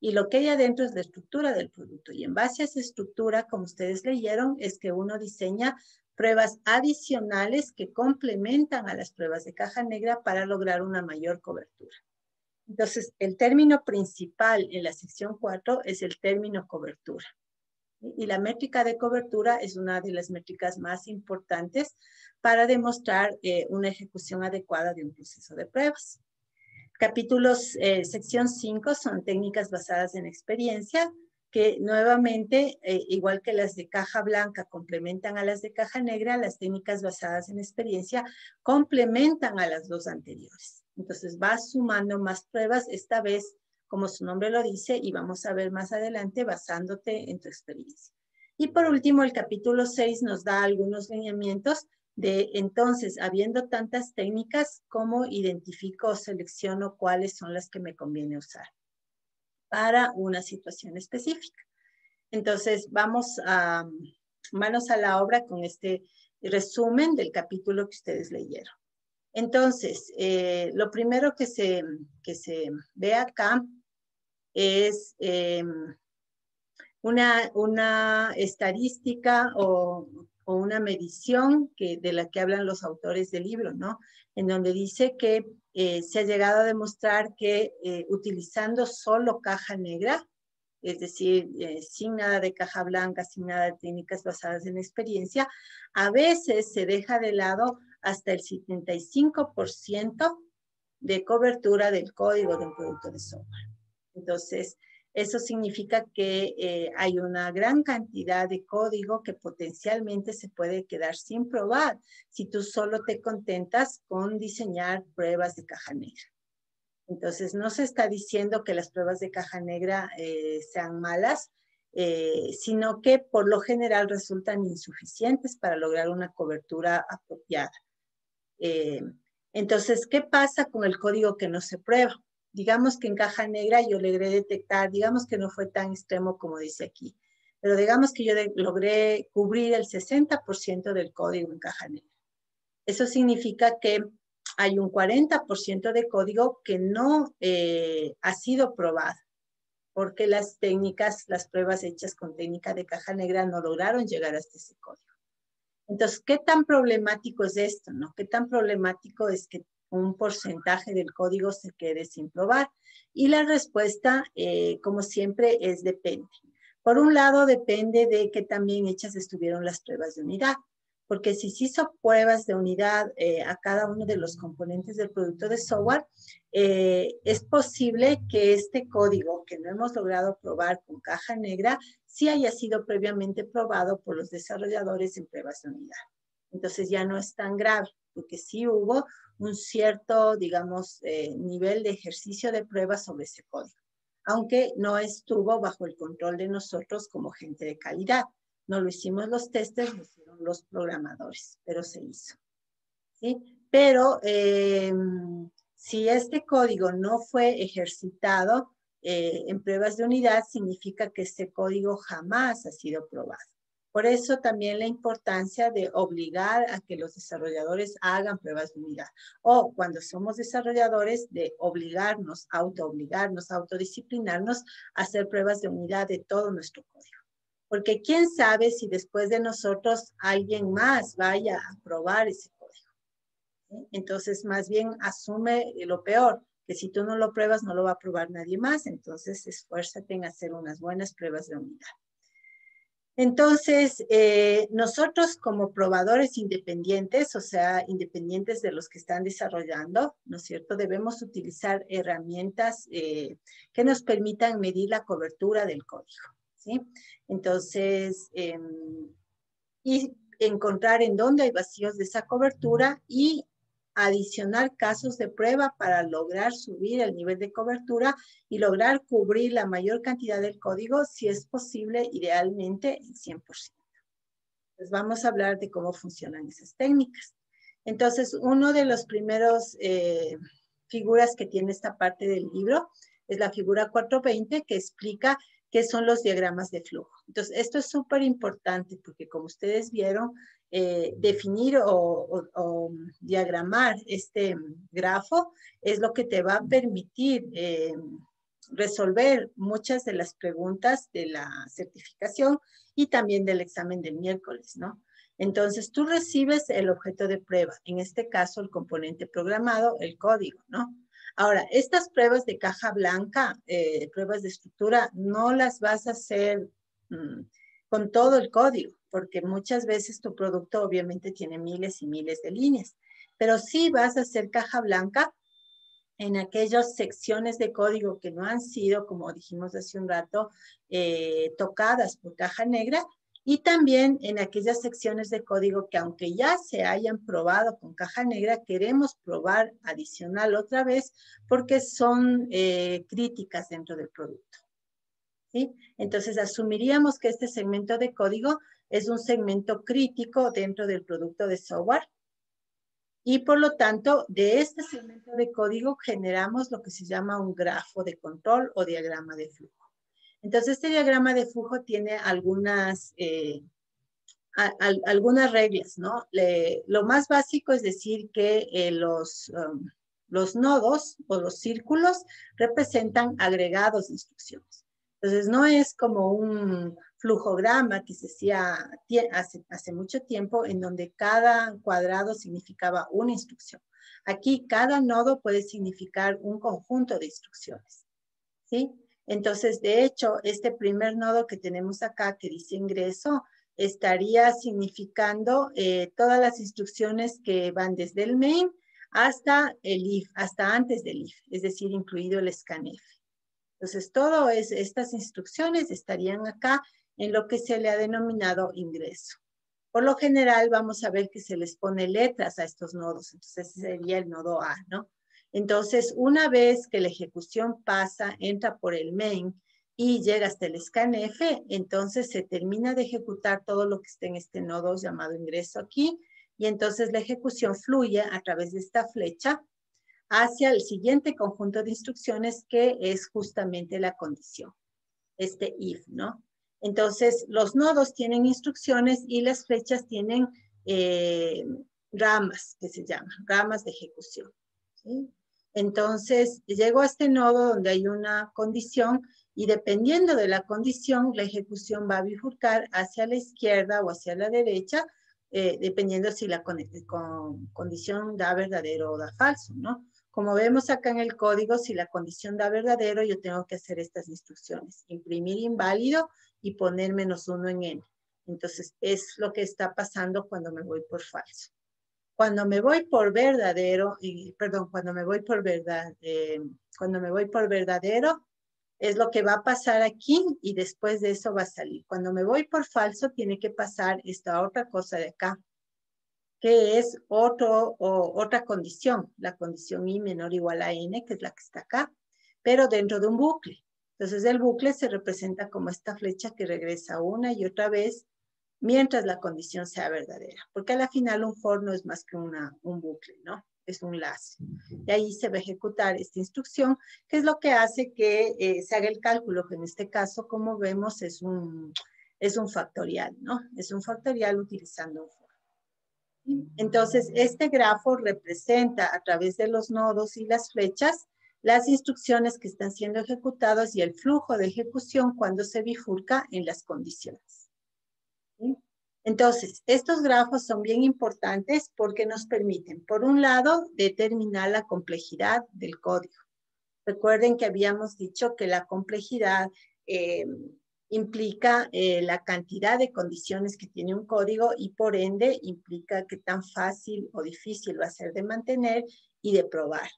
[SPEAKER 1] Y lo que hay adentro es la estructura del producto. Y en base a esa estructura, como ustedes leyeron, es que uno diseña pruebas adicionales que complementan a las pruebas de caja negra para lograr una mayor cobertura. Entonces, el término principal en la sección 4 es el término cobertura. Y la métrica de cobertura es una de las métricas más importantes para demostrar una ejecución adecuada de un proceso de pruebas. Capítulos, sección 5 son técnicas basadas en experiencia, que nuevamente, igual que las de caja blanca complementan a las de caja negra, las técnicas basadas en experiencia complementan a las dos anteriores. Entonces vas sumando más pruebas, esta vez, como su nombre lo dice, y vamos a ver más adelante, basándote en tu experiencia. Y por último, el capítulo 6 nos da algunos lineamientos de entonces, habiendo tantas técnicas, ¿cómo identifico o selecciono cuáles son las que me conviene usar para una situación específica? Entonces, vamos a manos a la obra con este resumen del capítulo que ustedes leyeron. Entonces, lo primero que se ve acá es una estadística o una medición de la que hablan los autores del libro, ¿no? En donde dice que se ha llegado a demostrar que utilizando solo caja negra, es decir, sin nada de caja blanca, sin nada de técnicas basadas en experiencia, a veces se deja de lado hasta el 75% de cobertura del código de un producto de software. Entonces, eso significa que hay una gran cantidad de código que potencialmente se puede quedar sin probar si tú solo te contentas con diseñar pruebas de caja negra. Entonces, no se está diciendo que las pruebas de caja negra sean malas, sino que por lo general resultan insuficientes para lograr una cobertura apropiada. Entonces, ¿qué pasa con el código que no se prueba? Digamos que en caja negra yo logré detectar, digamos que no fue tan extremo como dice aquí, pero digamos que yo logré cubrir el 60% del código en caja negra. Eso significa que hay un 40% de código que no ha sido probado, porque las técnicas, las pruebas hechas con técnica de caja negra no lograron llegar hasta ese código. Entonces, ¿qué tan problemático es esto, no? ¿Qué tan problemático es que un porcentaje del código se quede sin probar? Y la respuesta, como siempre, es depende. Por un lado, depende de que también hechas estuvieron las pruebas de unidad, porque si se hizo pruebas de unidad a cada uno de los componentes del producto de software, es posible que este código que no hemos logrado probar con caja negra sí haya sido previamente probado por los desarrolladores en pruebas de unidad. Entonces ya no es tan grave, porque sí hubo un cierto, digamos, nivel de ejercicio de pruebas sobre ese código, aunque no estuvo bajo el control de nosotros como gente de calidad, No lo hicimos los testers, lo hicieron los programadores, pero se hizo. ¿Sí? Pero si este código no fue ejercitado en pruebas de unidad, significa que este código jamás ha sido probado. Por eso también la importancia de obligar a que los desarrolladores hagan pruebas de unidad. O cuando somos desarrolladores, de obligarnos, autodisciplinarnos a hacer pruebas de unidad de todo nuestro código. Porque quién sabe si después de nosotros alguien más vaya a probar ese código. ¿Sí? Entonces, más bien asume lo peor, que si tú no lo pruebas, no lo va a probar nadie más. Entonces, esfuérzate en hacer unas buenas pruebas de unidad. Entonces, nosotros como probadores independientes, o sea, independientes de los que están desarrollando, ¿no es cierto? Debemos utilizar herramientas que nos permitan medir la cobertura del código, ¿sí? Entonces, y encontrar en dónde hay vacíos de esa cobertura y adicionar casos de prueba para lograr subir el nivel de cobertura y lograr cubrir la mayor cantidad del código, si es posible, idealmente el 100%. Pues vamos a hablar de cómo funcionan esas técnicas. Entonces, uno de los primeros figuras que tiene esta parte del libro es la figura 420, que explica qué son los diagramas de flujo. Entonces, esto es súper importante porque, como ustedes vieron, definir o diagramar este grafo es lo que te va a permitir resolver muchas de las preguntas de la certificación y también del examen del miércoles, ¿no? Entonces, tú recibes el objeto de prueba, en este caso el componente programado, el código, ¿no? Ahora, estas pruebas de caja blanca, pruebas de estructura, no las vas a hacer con todo el código, porque muchas veces tu producto obviamente tiene miles y miles de líneas, pero sí vas a hacer caja blanca en aquellas secciones de código que no han sido, como dijimos hace un rato, tocadas por caja negra, y también en aquellas secciones de código que aunque ya se hayan probado con caja negra, queremos probar adicional otra vez porque son críticas dentro del producto. ¿Sí? Entonces, asumiríamos que este segmento de código es un segmento crítico dentro del producto de software. Y por lo tanto, de este segmento de código generamos lo que se llama un grafo de control o diagrama de flujo. Entonces, este diagrama de flujo tiene algunas reglas, ¿no? Lo más básico es decir que los nodos o los círculos representan agregados de instrucciones. Entonces, no es como un flujograma que se hacía hace mucho tiempo en donde cada cuadrado significaba una instrucción. Aquí cada nodo puede significar un conjunto de instrucciones, ¿sí? Entonces, de hecho, este primer nodo que tenemos acá que dice ingreso estaría significando todas las instrucciones que van desde el main hasta el if, hasta antes del if, es decir, incluido el scanf. Entonces, todas estas instrucciones estarían acá en lo que se le ha denominado ingreso. Por lo general, vamos a ver que se les pone letras a estos nodos. Entonces, ese sería el nodo A, ¿no? Entonces, una vez que la ejecución pasa, entra por el main y llega hasta el scanf, entonces se termina de ejecutar todo lo que está en este nodo llamado ingreso aquí, y entonces la ejecución fluye a través de esta flecha hacia el siguiente conjunto de instrucciones que es justamente la condición, este if, ¿no? Entonces, los nodos tienen instrucciones y las flechas tienen ramas, que se llaman, ramas de ejecución, ¿sí? Entonces, llego a este nodo donde hay una condición y dependiendo de la condición, la ejecución va a bifurcar hacia la izquierda o hacia la derecha, dependiendo si la condición da verdadero o da falso, ¿no? Como vemos acá en el código, si la condición da verdadero, yo tengo que hacer estas instrucciones. Imprimir inválido y poner -1 en n. Entonces, es lo que está pasando cuando me voy por falso. Cuando me voy por verdadero, cuando me voy por verdadero, es lo que va a pasar aquí y después de eso va a salir. Cuando me voy por falso, tiene que pasar esta otra cosa de acá, que es otra condición, la condición i menor o igual a n, que es la que está acá, pero dentro de un bucle. Entonces el bucle se representa como esta flecha que regresa una y otra vez mientras la condición sea verdadera, porque a la final un for no es más que un bucle, ¿no? Es un enlace. Y ahí se va a ejecutar esta instrucción, que es lo que hace que se haga el cálculo, que en este caso, como vemos, es un factorial, ¿no? Es un factorial utilizando un for. Entonces, este grafo representa a través de los nodos y las flechas las instrucciones que están siendo ejecutadas y el flujo de ejecución cuando se bifurca en las condiciones. ¿Sí? Entonces, estos grafos son bien importantes porque nos permiten, por un lado, determinar la complejidad del código. Recuerden que habíamos dicho que la complejidad implica la cantidad de condiciones que tiene un código y por ende implica qué tan fácil o difícil va a ser de mantener y de probar.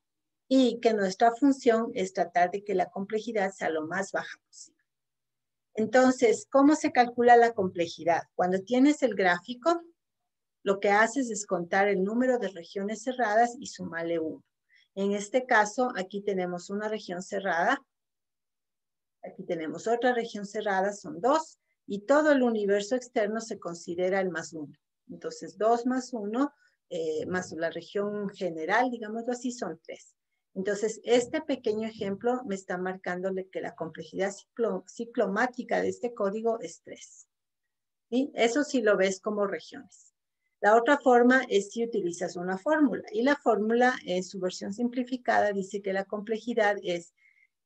[SPEAKER 1] Y que nuestra función es tratar de que la complejidad sea lo más baja posible. Entonces, ¿cómo se calcula la complejidad? Cuando tienes el gráfico, lo que haces es contar el número de regiones cerradas y sumarle 1. En este caso, aquí tenemos una región cerrada, aquí tenemos otra región cerrada, son 2, y todo el universo externo se considera el más 1. Entonces, 2 más 1, más la región general, digámoslo así, son 3. Entonces, este pequeño ejemplo me está marcándole que la complejidad ciclomática de este código es 3. ¿Sí? Eso sí lo ves como regiones. La otra forma es si utilizas una fórmula. Y la fórmula, en su versión simplificada, dice que la complejidad es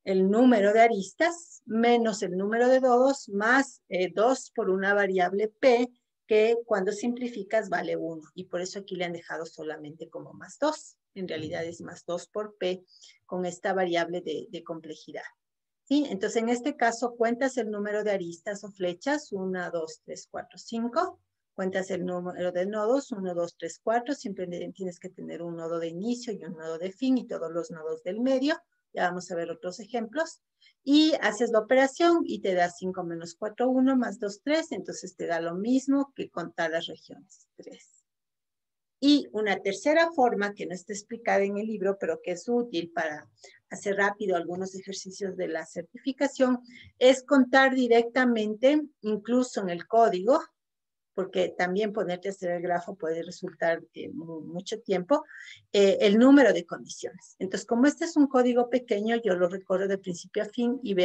[SPEAKER 1] el número de aristas menos el número de nodos más 2 por una variable p, que cuando simplificas vale 1. Y por eso aquí le han dejado solamente como más 2. En realidad es más 2 por p con esta variable de complejidad. ¿Sí? Entonces, en este caso, cuentas el número de aristas o flechas, 1, 2, 3, 4, 5. Cuentas el número de nodos, 1, 2, 3, 4. Siempre tienes que tener un nodo de inicio y un nodo de fin y todos los nodos del medio. Ya vamos a ver otros ejemplos. Y haces la operación y te da 5 menos 4, 1, más 2, 3. Entonces, te da lo mismo que contar las regiones, 3. Y una tercera forma que no está explicada en el libro, pero que es útil para hacer rápido algunos ejercicios de la certificación, es contar directamente, incluso en el código, porque también ponerte a hacer el grafo puede resultar mucho tiempo, el número de condiciones. Entonces, como este es un código pequeño, yo lo recorro de principio a fin y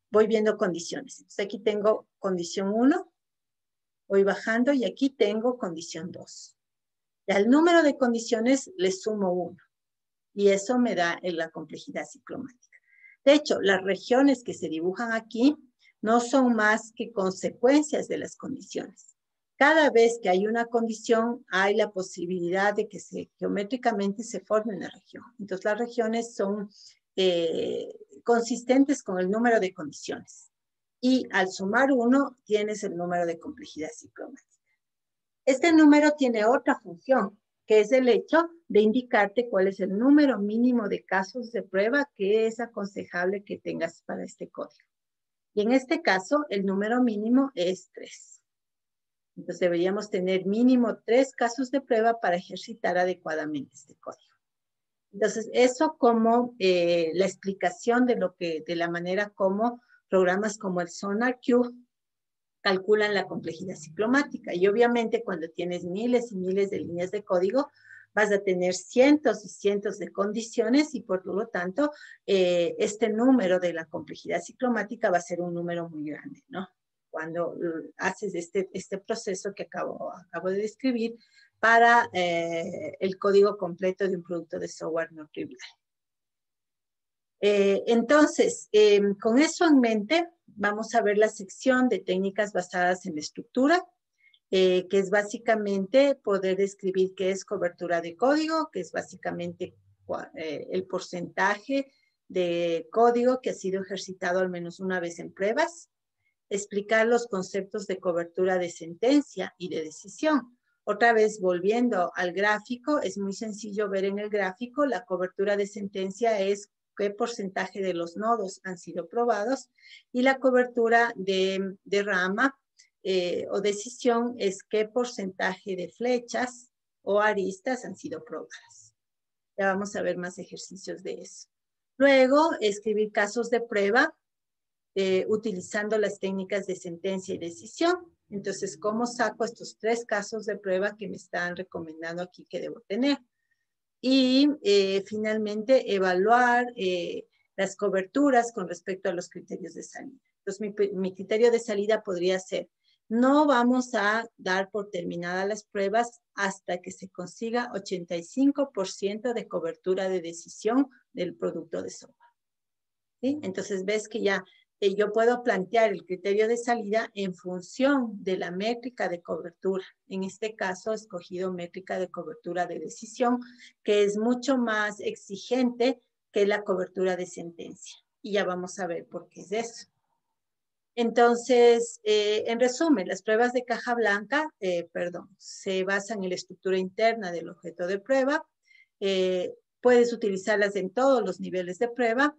[SPEAKER 1] voy viendo condiciones. Entonces, aquí tengo condición 1, voy bajando y aquí tengo condición 2. Y al número de condiciones le sumo 1. Y eso me da la complejidad ciclomática. De hecho, las regiones que se dibujan aquí no son más que consecuencias de las condiciones. Cada vez que hay una condición, hay la posibilidad de que geométricamente se forme una región. Entonces, las regiones son consistentes con el número de condiciones. Y al sumar 1, tienes el número de complejidad ciclomática. Este número tiene otra función, que es el hecho de indicarte cuál es el número mínimo de casos de prueba que es aconsejable que tengas para este código. Y en este caso, el número mínimo es 3. Entonces, deberíamos tener mínimo 3 casos de prueba para ejercitar adecuadamente este código. Entonces, eso como la explicación de la manera como programas como el SonarQube calculan la complejidad ciclomática. Y obviamente cuando tienes miles y miles de líneas de código, vas a tener cientos y cientos de condiciones y por lo tanto, este número de la complejidad ciclomática va a ser un número muy grande, ¿no? Cuando haces este proceso que acabo de describir para el código completo de un producto de software no trivial. Entonces, con eso en mente, vamos a ver la sección de técnicas basadas en la estructura, que es básicamente poder describir qué es cobertura de código, que es básicamente el porcentaje de código que ha sido ejercitado al menos una vez en pruebas, explicar los conceptos de cobertura de sentencia y de decisión. Otra vez, volviendo al gráfico, es muy sencillo ver en el gráfico, la cobertura de sentencia es qué porcentaje de los nodos han sido probados y la cobertura de rama o decisión es qué porcentaje de flechas o aristas han sido probadas. Ya vamos a ver más ejercicios de eso. Luego, escribir casos de prueba utilizando las técnicas de sentencia y decisión. Entonces, ¿cómo saco estos 3 casos de prueba que me están recomendando aquí que debo tener? Y finalmente, evaluar las coberturas con respecto a los criterios de salida. Entonces, mi criterio de salida podría ser, no vamos a dar por terminadas las pruebas hasta que se consiga 85% de cobertura de decisión del producto de software. ¿Sí? Entonces, ves que ya yo puedo plantear el criterio de salida en función de la métrica de cobertura. En este caso, he escogido métrica de cobertura de decisión, que es mucho más exigente que la cobertura de sentencia. Y ya vamos a ver por qué es eso. Entonces, en resumen, las pruebas de caja blanca, se basan en la estructura interna del objeto de prueba. Puedes utilizarlas en todos los niveles de prueba,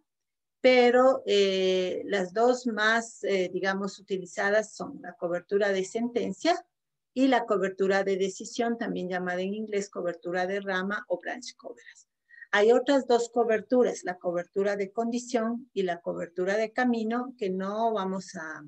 [SPEAKER 1] pero las dos más, digamos, utilizadas son la cobertura de sentencia y la cobertura de decisión, también llamada en inglés cobertura de rama o branch coverage. Hay otras 2 coberturas, la cobertura de condición y la cobertura de camino, que no vamos a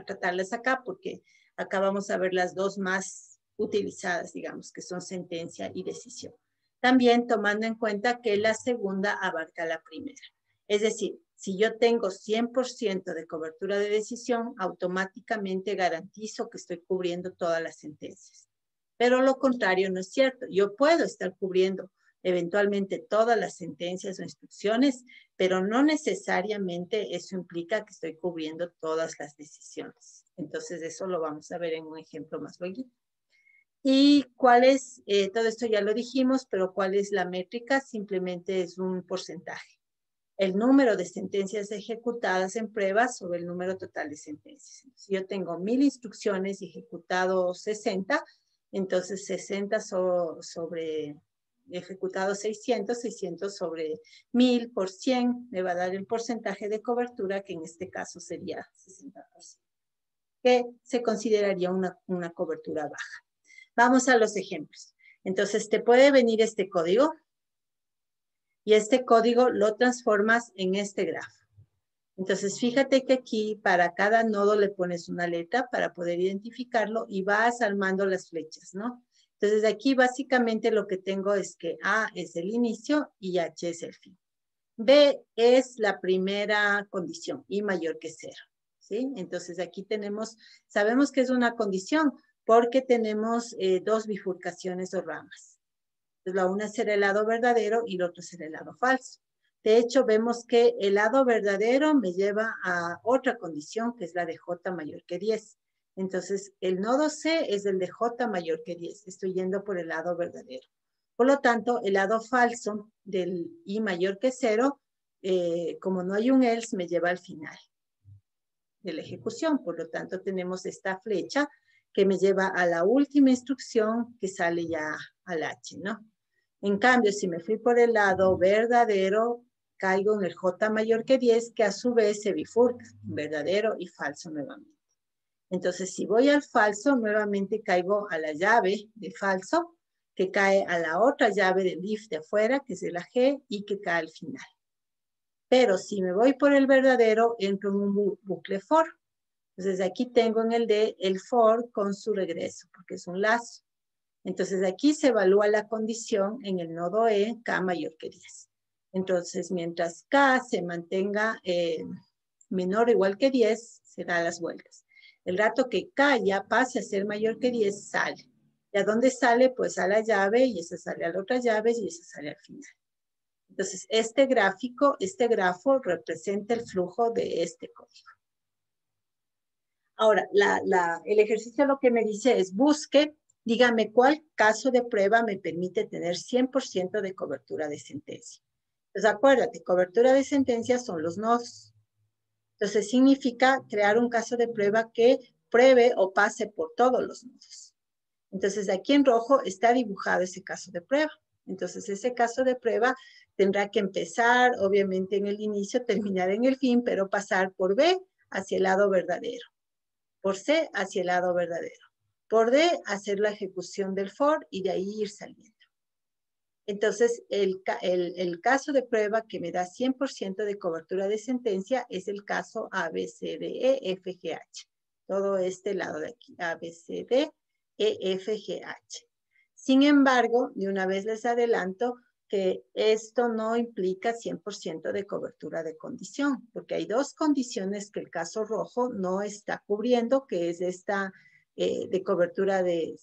[SPEAKER 1] tratarlas acá porque acá vamos a ver las 2 más utilizadas, digamos, que son sentencia y decisión. También tomando en cuenta que la segunda abarca la primera. Es decir, si yo tengo 100% de cobertura de decisión, automáticamente garantizo que estoy cubriendo todas las sentencias. Pero lo contrario no es cierto. Yo puedo estar cubriendo eventualmente todas las sentencias o instrucciones, pero no necesariamente eso implica que estoy cubriendo todas las decisiones. Entonces, eso lo vamos a ver en un ejemplo más luego. ¿Y cuál es? Todo esto ya lo dijimos, pero ¿cuál es la métrica? Simplemente es un porcentaje. El número de sentencias ejecutadas en pruebas sobre el número total de sentencias. Si yo tengo 1000 instrucciones y ejecutado 60, entonces 60 sobre ejecutado 600, 600 sobre 1000 por 100 me va a dar el porcentaje de cobertura, que en este caso sería 60%, que se consideraría una cobertura baja. Vamos a los ejemplos. Entonces, te puede venir este código y este código lo transformas en este grafo. Entonces, fíjate que aquí para cada nodo le pones una letra para poder identificarlo y vas armando las flechas, ¿no? Entonces, aquí básicamente lo que tengo es que A es el inicio y H es el fin. B es la primera condición, I mayor que 0, ¿sí? Entonces, aquí sabemos que es una condición porque tenemos 2 bifurcaciones o ramas. Entonces, la una será el lado verdadero y el otro será el lado falso. De hecho, vemos que el lado verdadero me lleva a otra condición, que es la de J mayor que 10. Entonces, el nodo C es el de J mayor que 10. Estoy yendo por el lado verdadero. Por lo tanto, el lado falso del I mayor que 0, como no hay un else, me lleva al final de la ejecución. Por lo tanto, tenemos esta flecha que me lleva a la última instrucción que sale ya al H, ¿no? En cambio, si me fui por el lado verdadero, caigo en el J mayor que 10, que a su vez se bifurca, verdadero y falso nuevamente. Entonces, si voy al falso, nuevamente caigo a la llave de falso, que cae a la otra llave del if de afuera, que es de la G, y que cae al final. Pero si me voy por el verdadero, entro en un bucle for. Entonces, aquí tengo en el D el for con su regreso, porque es un lazo. Entonces, aquí se evalúa la condición en el nodo E, K mayor que 10. Entonces, mientras K se mantenga menor o igual que 10, se da las vueltas. El rato que K ya pase a ser mayor que 10, sale. ¿Y a dónde sale? Pues a la llave, y esa sale a la otra llave, y esa sale al final. Entonces, este grafo representa el flujo de este código. Ahora, el ejercicio lo que me dice es busque, dígame cuál caso de prueba me permite tener 100% de cobertura de sentencia. Entonces, acuérdate, cobertura de sentencia son los nodos. Entonces, significa crear un caso de prueba que pruebe o pase por todos los nodos. Entonces, aquí en rojo está dibujado ese caso de prueba. Entonces, ese caso de prueba tendrá que empezar, obviamente, en el inicio, terminar en el fin, pero pasar por B hacia el lado verdadero. Por C hacia el lado verdadero. Por D, hacer la ejecución del for y de ahí ir saliendo. Entonces, el caso de prueba que me da 100% de cobertura de sentencia es el caso A, B, C, D, E, F, G, H. todo este lado de aquí, A, B, C, D, E, F, G, H. Sin embargo, de una vez les adelanto que esto no implica 100% de cobertura de condición, porque hay dos condiciones que el caso rojo no está cubriendo, que es esta de cobertura de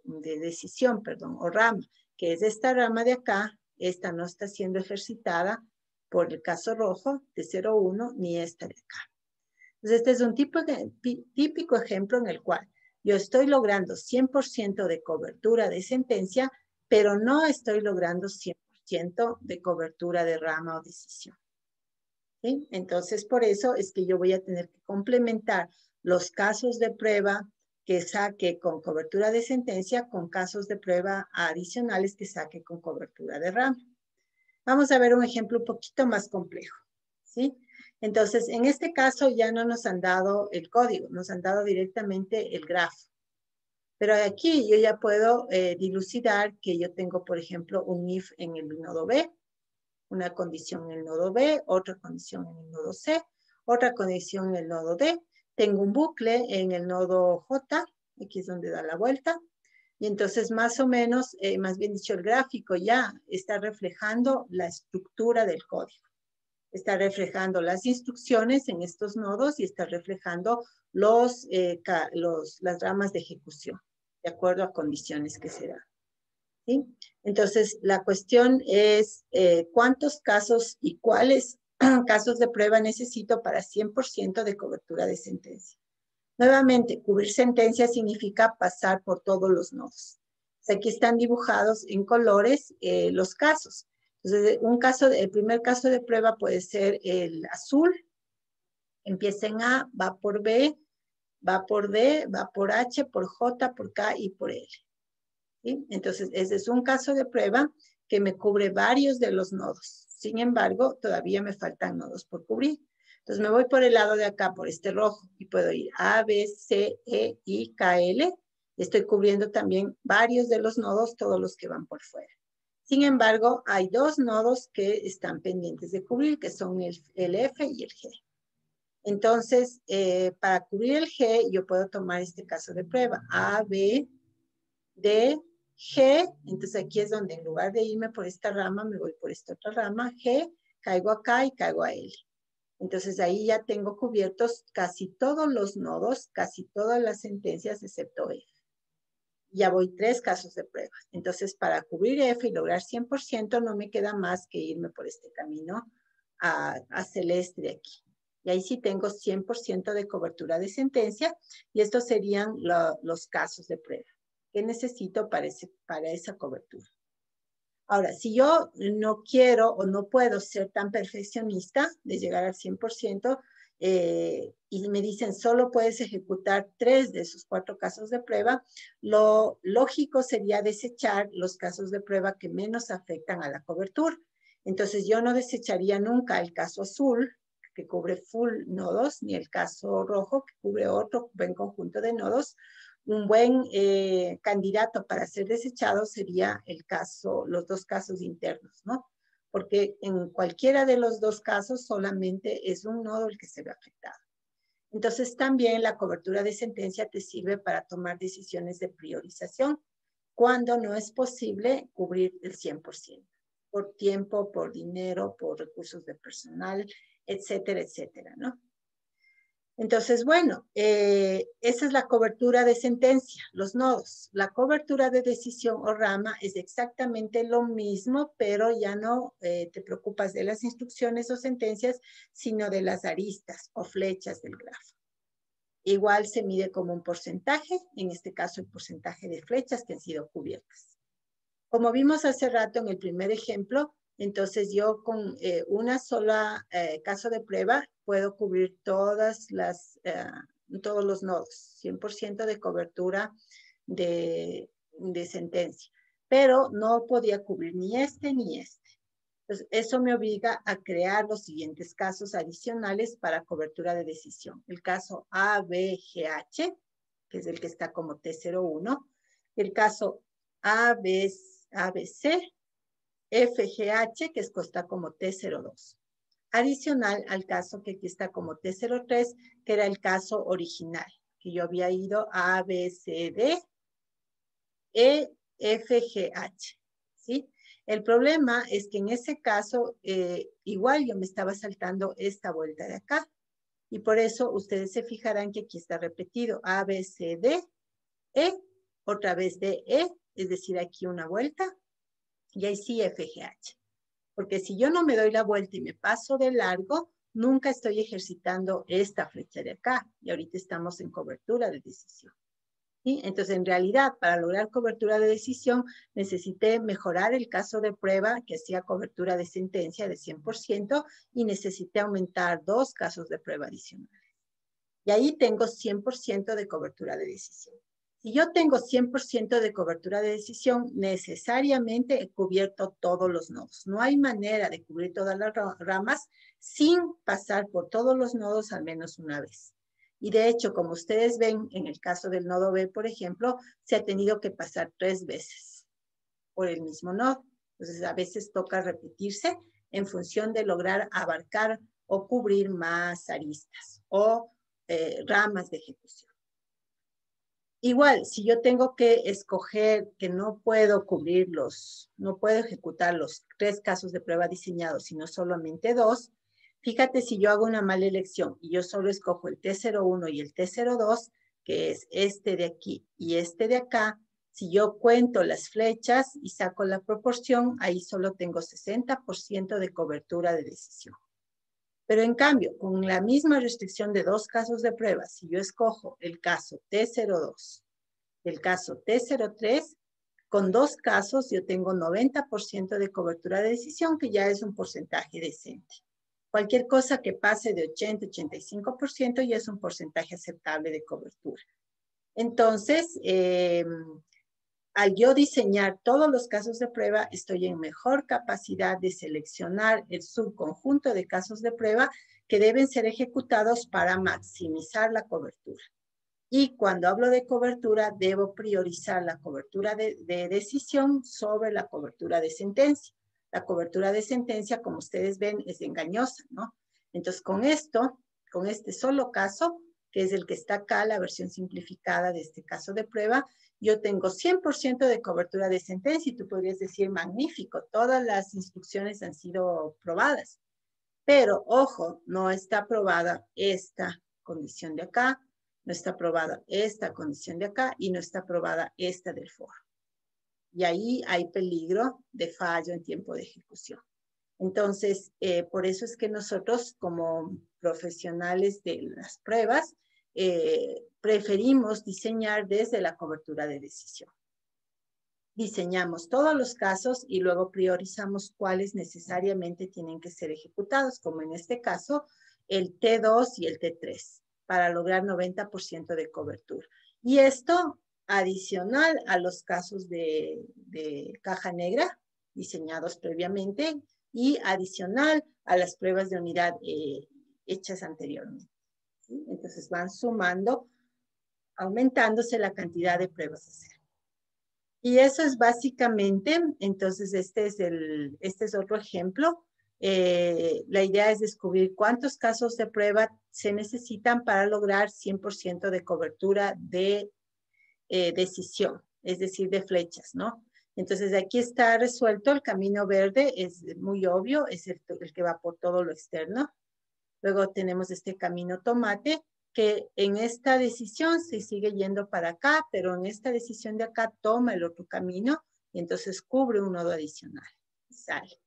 [SPEAKER 1] decisión, perdón, o rama, que es esta rama de acá. Esta no está siendo ejercitada por el caso rojo de 0,1 ni esta de acá. Entonces, este es un típico ejemplo en el cual yo estoy logrando 100% de cobertura de sentencia, pero no estoy logrando 100% de cobertura de rama o decisión. ¿Sí? Entonces, por eso es que yo voy a tener que complementar los casos de prueba que saque con cobertura de sentencia con casos de prueba adicionales que saque con cobertura de rama. Vamos a ver un ejemplo un poquito más complejo, ¿sí? Entonces, en este caso ya no nos han dado el código, nos han dado directamente el grafo. Pero aquí yo ya puedo dilucidar que yo tengo, por ejemplo, un if en el nodo B, una condición en el nodo B, otra condición en el nodo C, otra condición en el nodo D. Tengo un bucle en el nodo J, aquí es donde da la vuelta. Y entonces más o menos, más bien dicho, el gráfico ya está reflejando la estructura del código. Está reflejando las instrucciones en estos nodos y está reflejando las ramas de ejecución, de acuerdo a condiciones que se dan. ¿Sí? Entonces, la cuestión es cuántos casos y cuáles casos de prueba necesito para 100% de cobertura de sentencia. Nuevamente, cubrir sentencia significa pasar por todos los nodos. Aquí están dibujados en colores los casos. Entonces, el primer caso de prueba puede ser el azul. Empieza en A, va por B, va por D, va por H, por J, por K y por L. ¿Sí? Entonces, ese es un caso de prueba que me cubre varios de los nodos. Sin embargo, todavía me faltan nodos por cubrir. Entonces, me voy por el lado de acá, por este rojo, y puedo ir A, B, C, E, I, K, L. Estoy cubriendo también varios de los nodos, todos los que van por fuera. Sin embargo, hay dos nodos que están pendientes de cubrir, que son el F y el G. Entonces, para cubrir el G, yo puedo tomar este caso de prueba. A, B, D, G. Entonces, aquí es donde en lugar de irme por esta rama, me voy por esta otra rama. G, caigo acá y caigo a L. Entonces, ahí ya tengo cubiertos casi todos los nodos, casi todas las sentencias, excepto F. Ya voy 3 casos de prueba. Entonces, para cubrir F y lograr 100%, no me queda más que irme por este camino a celeste de aquí. Y ahí sí tengo 100% de cobertura de sentencia, y estos serían los casos de prueba que necesito para esa cobertura. Ahora, si yo no quiero o no puedo ser tan perfeccionista de llegar al 100%, y me dicen solo puedes ejecutar 3 de esos 4 casos de prueba, lo lógico sería desechar los casos de prueba que menos afectan a la cobertura. Entonces yo no desecharía nunca el caso azul, que cubre full nodos, ni el caso rojo, que cubre otro buen conjunto de nodos. Un buen candidato para ser desechado sería los 2 casos internos, ¿no? Porque en cualquiera de los 2 casos solamente es un nodo el que se ve afectado. Entonces, también la cobertura de sentencia te sirve para tomar decisiones de priorización cuando no es posible cubrir el 100%, por tiempo, por dinero, por recursos de personal, etcétera, etcétera, ¿no? Entonces, bueno, esa es la cobertura de sentencia, los nodos. La cobertura de decisión o rama es exactamente lo mismo, pero ya no te preocupas de las instrucciones o sentencias, sino de las aristas o flechas del grafo. Igual se mide como un porcentaje, en este caso el porcentaje de flechas que han sido cubiertas. Como vimos hace rato en el primer ejemplo, entonces yo con una sola caso de prueba puedo cubrir todos los nodos, 100% de cobertura de sentencia, pero no podía cubrir ni este ni este. Entonces, eso me obliga a crear los siguientes casos adicionales para cobertura de decisión. El caso ABGH, que es el que está como T01, el caso ABC, FGH, que está como T02. Adicional al caso que aquí está como T03, que era el caso original. que yo había ido A, B, C, D, E, F, G, H, ¿sí? El problema es que en ese caso, igual yo me estaba saltando esta vuelta de acá. Y por eso ustedes se fijarán que aquí está repetido A, B, C, D, E, otra vez D, E, es decir, aquí una vuelta, y ahí sí F, G, H. Porque si yo no me doy la vuelta y me paso de largo, nunca estoy ejercitando esta flecha de acá. Y ahorita estamos en cobertura de decisión. ¿Sí? Entonces, en realidad, para lograr cobertura de decisión, necesité mejorar el caso de prueba que hacía cobertura de sentencia de 100% y necesité aumentar 2 casos de prueba adicionales. Y ahí tengo 100% de cobertura de decisión. Si yo tengo 100% de cobertura de decisión, necesariamente he cubierto todos los nodos. No hay manera de cubrir todas las ramas sin pasar por todos los nodos al menos una vez. Y de hecho, como ustedes ven, en el caso del nodo B, por ejemplo, se ha tenido que pasar 3 veces por el mismo nodo. Entonces, a veces toca repetirse en función de lograr abarcar o cubrir más aristas o ramas de ejecución. Igual, si yo tengo que escoger que no puedo no puedo ejecutar los 3 casos de prueba diseñados, sino solamente 2, fíjate si yo hago una mala elección y yo solo escojo el T01 y el T02, que es este de aquí y este de acá, si yo cuento las flechas y saco la proporción, ahí solo tengo 60% de cobertura de decisión. Pero en cambio, con la misma restricción de 2 casos de prueba, si yo escojo el caso T02, el caso T03, con 2 casos yo tengo 90% de cobertura de decisión, que ya es un porcentaje decente. Cualquier cosa que pase de 80-85% ya es un porcentaje aceptable de cobertura. Entonces, al yo diseñar todos los casos de prueba, estoy en mejor capacidad de seleccionar el subconjunto de casos de prueba que deben ser ejecutados para maximizar la cobertura. Y cuando hablo de cobertura, debo priorizar la cobertura de decisión sobre la cobertura de sentencia. La cobertura de sentencia, como ustedes ven, es engañosa, ¿no? Entonces, con este solo caso, que es el que está acá, la versión simplificada de este caso de prueba, yo tengo 100% de cobertura de sentencia y tú podrías decir, magnífico, todas las instrucciones han sido probadas. Pero, ojo, no está aprobada esta condición de acá, no está aprobada esta condición de acá y no está aprobada esta del foro. Y ahí hay peligro de fallo en tiempo de ejecución. Entonces, por eso es que nosotros como profesionales de las pruebas, preferimos diseñar desde la cobertura de decisión. Diseñamos todos los casos y luego priorizamos cuáles necesariamente tienen que ser ejecutados, como en este caso, el T2 y el T3, para lograr 90% de cobertura. Y esto adicional a los casos de caja negra diseñados previamente y adicional a las pruebas de unidad hechas anteriormente. ¿Sí? Entonces van sumando, aumentándose la cantidad de pruebas a hacer. Y eso es básicamente, entonces este es otro ejemplo. La idea es descubrir cuántos casos de prueba se necesitan para lograr 100% de cobertura de decisión, es decir, de flechas, ¿no? Entonces aquí está resuelto el camino verde, es muy obvio, es el que va por todo lo externo. Luego tenemos este camino tomate, que en esta decisión se sigue yendo para acá, pero en esta decisión de acá toma el otro camino y entonces cubre un nodo adicional. Sale.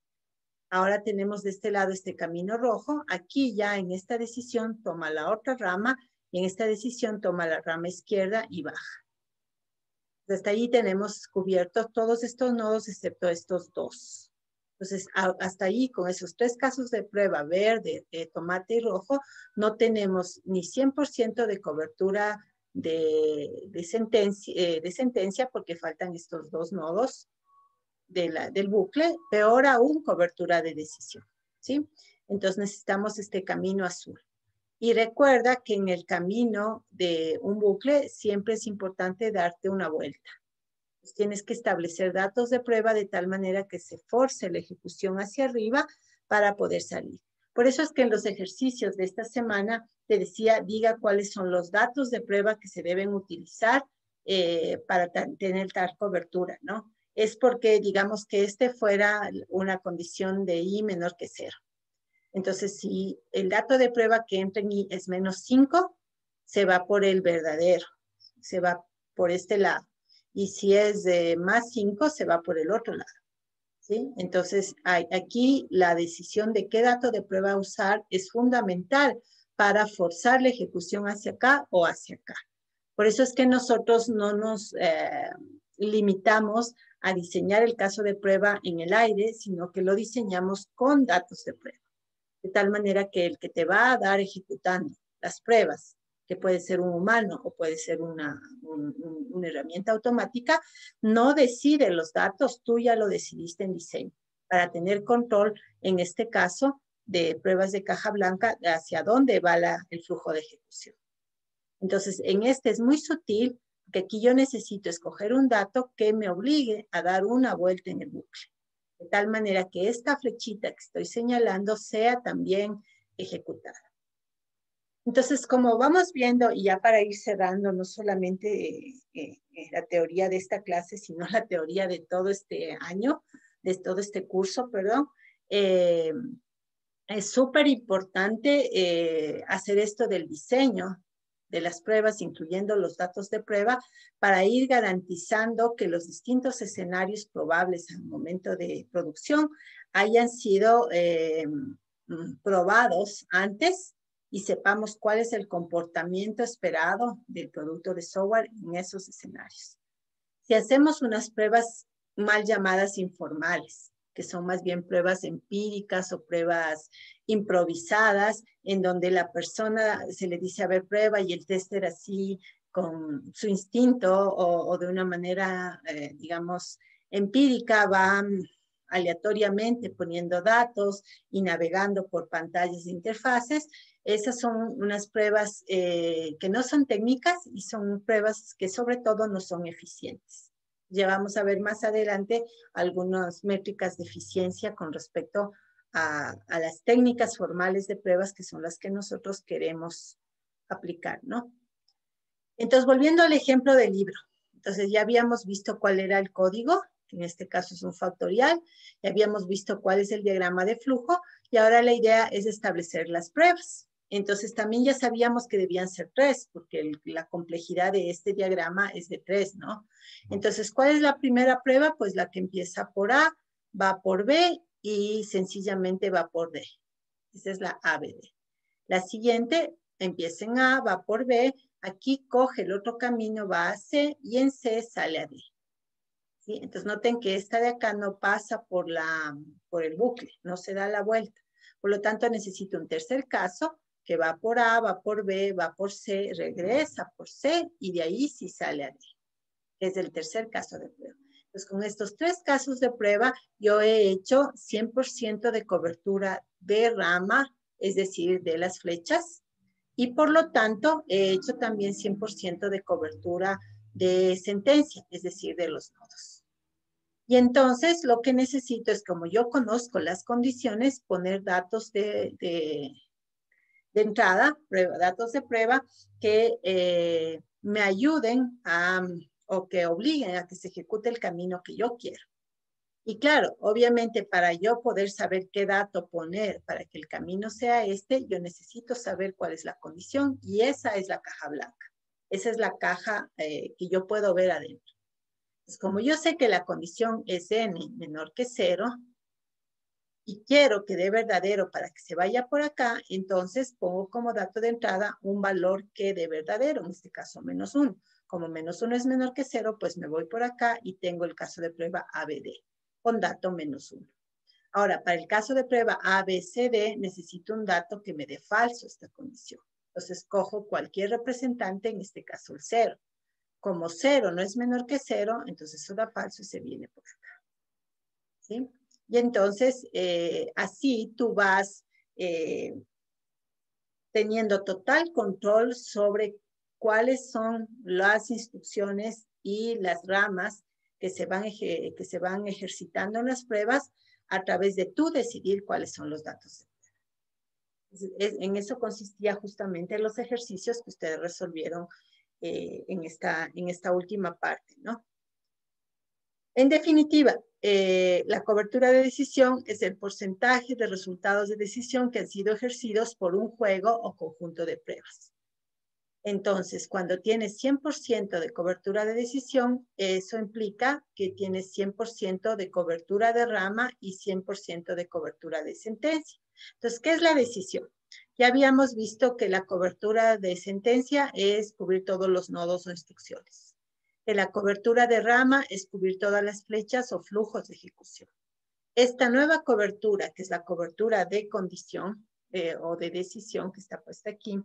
[SPEAKER 1] Ahora tenemos de este lado este camino rojo. Aquí ya en esta decisión toma la otra rama y en esta decisión toma la rama izquierda y baja. Hasta ahí tenemos cubiertos todos estos nodos excepto estos 2. Entonces, hasta ahí, con esos 3 casos de prueba, verde, tomate y rojo, no tenemos ni 100% de cobertura de sentencia porque faltan estos 2 nodos del bucle, peor aún cobertura de decisión, ¿sí? Entonces necesitamos este camino azul. Y recuerda que en el camino de un bucle siempre es importante darte una vuelta. Tienes que establecer datos de prueba de tal manera que se force la ejecución hacia arriba para poder salir. Por eso es que en los ejercicios de esta semana te decía, diga cuáles son los datos de prueba que se deben utilizar para tener tal cobertura, ¿no? Es porque, digamos, que este fuera una condición de I menor que 0. Entonces, si el dato de prueba que entra en I es menos 5, se va por el verdadero, se va por este lado. Y si es de más 5, se va por el otro lado. ¿Sí? Entonces, aquí la decisión de qué dato de prueba usar es fundamental para forzar la ejecución hacia acá o hacia acá. Por eso es que nosotros no nos limitamos a diseñar el caso de prueba en el aire, sino que lo diseñamos con datos de prueba. De tal manera que el que te va a dar ejecutando las pruebas, que puede ser un humano o puede ser una herramienta automática, no decide los datos, tú ya lo decidiste en diseño, para tener control, en este caso, de pruebas de caja blanca, hacia dónde va el flujo de ejecución. Entonces, en este es muy sutil, que aquí yo necesito escoger un dato que me obligue a dar una vuelta en el bucle, de tal manera que esta flechita que estoy señalando sea también ejecutada. Entonces, como vamos viendo, y ya para ir cerrando, no solamente la teoría de esta clase, sino la teoría de todo este año, de todo este curso, perdón, es súper importante hacer esto del diseño de las pruebas, incluyendo los datos de prueba, para ir garantizando que los distintos escenarios probables al momento de producción hayan sido probados antes y sepamos cuál es el comportamiento esperado del producto de software en esos escenarios. Si hacemos unas pruebas mal llamadas informales, que son más bien pruebas empíricas o pruebas improvisadas, en donde la persona se le dice, a ver, prueba, y el tester así, con su instinto o de una manera, digamos, empírica, va aleatoriamente poniendo datos y navegando por pantallas de interfaces. Esas son unas pruebas que no son técnicas y son pruebas que sobre todo no son eficientes. Ya vamos a ver más adelante algunas métricas de eficiencia con respecto a las técnicas formales de pruebas que son las que nosotros queremos aplicar, ¿no? Entonces, volviendo al ejemplo del libro. Entonces, ya habíamos visto cuál era el código, que en este caso es un factorial, ya habíamos visto cuál es el diagrama de flujo, y ahora la idea es establecer las pruebas. Entonces, también ya sabíamos que debían ser 3, porque la complejidad de este diagrama es de 3, ¿no? Entonces, ¿cuál es la primera prueba? Pues la que empieza por A, va por B, y sencillamente va por D. Esa es la ABD. La siguiente empieza en A, va por B, aquí coge el otro camino, va a C, y en C sale a D. ¿Sí? Entonces noten que esta de acá no pasa por el bucle, no se da la vuelta. Por lo tanto, necesito un tercer caso que va por A, va por B, va por C, regresa por C, y de ahí sí sale a D. Es el tercer caso de prueba. Entonces, con estos 3 casos de prueba, yo he hecho 100% de cobertura de rama, es decir, de las flechas, y por lo tanto, he hecho también 100% de cobertura de sentencia, es decir, de los nodos. Y entonces, lo que necesito es, como yo conozco las condiciones, poner datos de entrada, datos de prueba, que me ayuden o que obliguen a que se ejecute el camino que yo quiero. Y claro, obviamente para yo poder saber qué dato poner para que el camino sea este, yo necesito saber cuál es la condición, y esa es la caja blanca. Esa es la caja que yo puedo ver adentro. Entonces, como yo sé que la condición es n menor que 0, y quiero que dé verdadero para que se vaya por acá, entonces pongo como dato de entrada un valor que dé verdadero, en este caso menos 1. Como menos 1 es menor que 0, pues me voy por acá y tengo el caso de prueba ABD, con dato menos 1. Ahora, para el caso de prueba ABCD, necesito un dato que me dé falso esta condición. Entonces, cojo cualquier representante, en este caso el 0. Como 0 no es menor que 0, entonces eso da falso y se viene por acá. ¿Sí? Y entonces, así tú vas teniendo total control sobre cuáles son las instrucciones y las ramas que se van ejercitando en las pruebas a través de tú decidir cuáles son los datos. En eso consistía justamente los ejercicios que ustedes resolvieron en esta última parte, ¿no? En definitiva, la cobertura de decisión es el porcentaje de resultados de decisión que han sido ejercidos por un juego o conjunto de pruebas. Entonces, cuando tienes 100% de cobertura de decisión, eso implica que tienes 100% de cobertura de rama y 100% de cobertura de sentencia. Entonces, ¿qué es la decisión? Ya habíamos visto que la cobertura de sentencia es cubrir todos los nodos o instrucciones. Que la cobertura de rama es cubrir todas las flechas o flujos de ejecución. Esta nueva cobertura, que es la cobertura de condición o de decisión que está puesta aquí,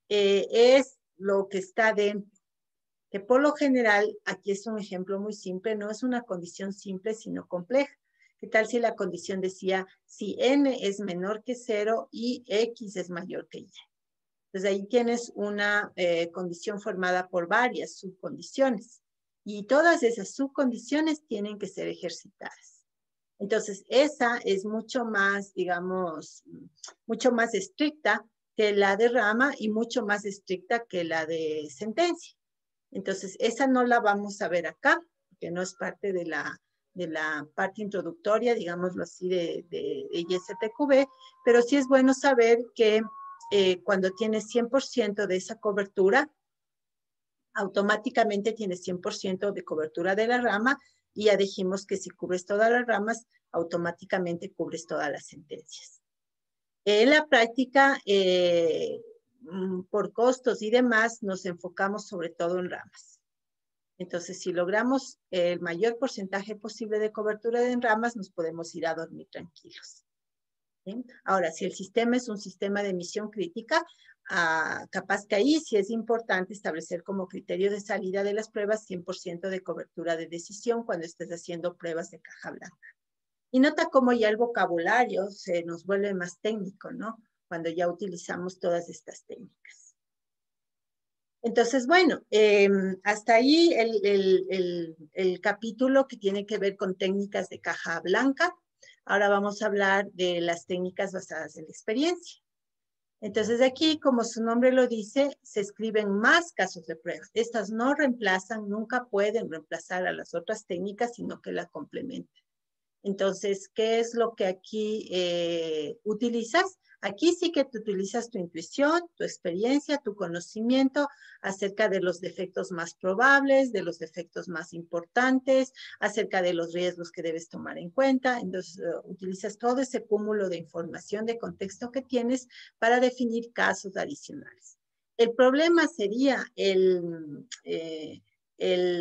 [SPEAKER 1] es lo que está dentro, que por lo general, aquí es un ejemplo muy simple, no es una condición simple, sino compleja. ¿Qué tal si la condición decía, si n es menor que 0 y x es mayor que y? Entonces ahí tienes una condición formada por varias subcondiciones y todas esas subcondiciones tienen que ser ejercitadas. Entonces esa es mucho más, digamos, mucho más estricta que la de rama y mucho más estricta que la de sentencia. Entonces, esa no la vamos a ver acá, porque no es parte de la parte introductoria, digámoslo así, de ISTQB, pero sí es bueno saber que cuando tienes 100% de esa cobertura, automáticamente tienes 100% de cobertura de la rama y ya dijimos que si cubres todas las ramas, automáticamente cubres todas las sentencias. En la práctica, por costos y demás, nos enfocamos sobre todo en ramas. Entonces, si logramos el mayor porcentaje posible de cobertura en ramas, nos podemos ir a dormir tranquilos. ¿Sí? Ahora, si el sistema es un sistema de emisión crítica, capaz que ahí sí es importante establecer como criterio de salida de las pruebas 100% de cobertura de decisión cuando estés haciendo pruebas de caja blanca. Y nota cómo ya el vocabulario se nos vuelve más técnico, ¿no? Cuando ya utilizamos todas estas técnicas. Entonces, bueno, hasta ahí el capítulo que tiene que ver con técnicas de caja blanca. Ahora vamos a hablar de las técnicas basadas en la experiencia. Entonces, aquí, como su nombre lo dice, se escriben más casos de prueba. Estas no reemplazan, nunca pueden reemplazar a las otras técnicas, sino que la complementan. Entonces, ¿qué es lo que aquí utilizas? Aquí sí que tú utilizas tu intuición, tu experiencia, tu conocimiento acerca de los defectos más probables, de los defectos más importantes, acerca de los riesgos que debes tomar en cuenta. Entonces, utilizas todo ese cúmulo de información de contexto que tienes para definir casos adicionales. El problema sería el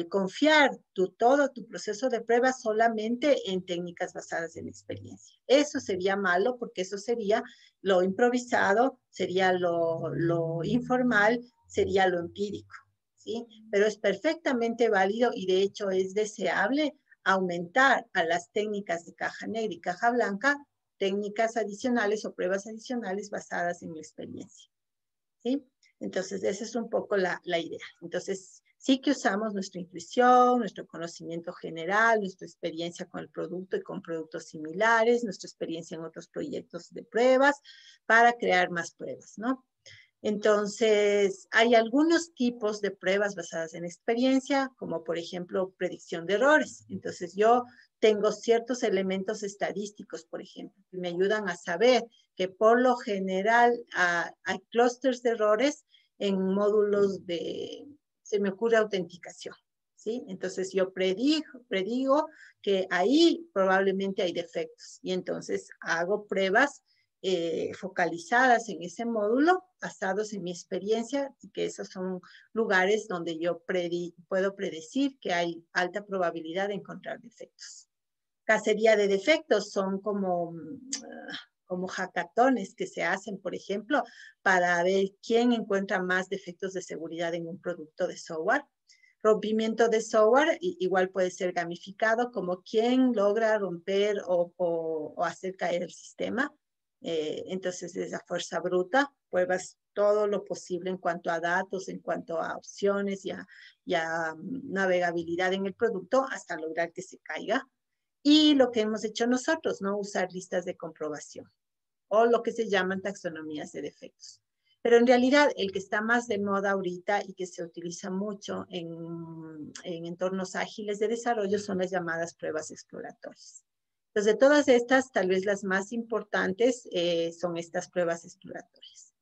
[SPEAKER 1] confiar todo tu proceso de prueba solamente en técnicas basadas en experiencia. Eso sería malo porque eso sería lo improvisado, sería lo informal, sería lo empírico, ¿sí? Pero es perfectamente válido y de hecho es deseable aumentar a las técnicas de caja negra y caja blanca técnicas adicionales o pruebas adicionales basadas en la experiencia, ¿sí? Entonces, esa es un poco la idea. Entonces, sí que usamos nuestra intuición, nuestro conocimiento general, nuestra experiencia con el producto y con productos similares, nuestra experiencia en otros proyectos de pruebas para crear más pruebas, ¿no? Entonces, hay algunos tipos de pruebas basadas en experiencia, como por ejemplo, predicción de errores. Entonces, yo tengo ciertos elementos estadísticos, por ejemplo, que me ayudan a saber que por lo general hay clústeres de errores en módulos se me ocurre autenticación, ¿sí? Entonces yo predigo que ahí probablemente hay defectos y entonces hago pruebas focalizadas en ese módulo, basados en mi experiencia, y que esos son lugares donde yo puedo predecir que hay alta probabilidad de encontrar defectos. Cacería de defectos son como hackatones que se hacen, por ejemplo, para ver quién encuentra más defectos de seguridad en un producto de software. Rompimiento de software igual puede ser gamificado, como quién logra romper o hacer caer el sistema. Entonces, es a fuerza bruta, pruebas todo lo posible en cuanto a datos, en cuanto a opciones y a navegabilidad en el producto hasta lograr que se caiga. Y lo que hemos hecho nosotros, ¿no? Usar listas de comprobación. o lo que se llaman taxonomías de defectos. Pero en realidad el que está más de moda ahorita y que se utiliza mucho en entornos ágiles de desarrollo son las llamadas pruebas exploratorias. Entonces, de todas estas, tal vez las más importantes son estas pruebas exploratorias.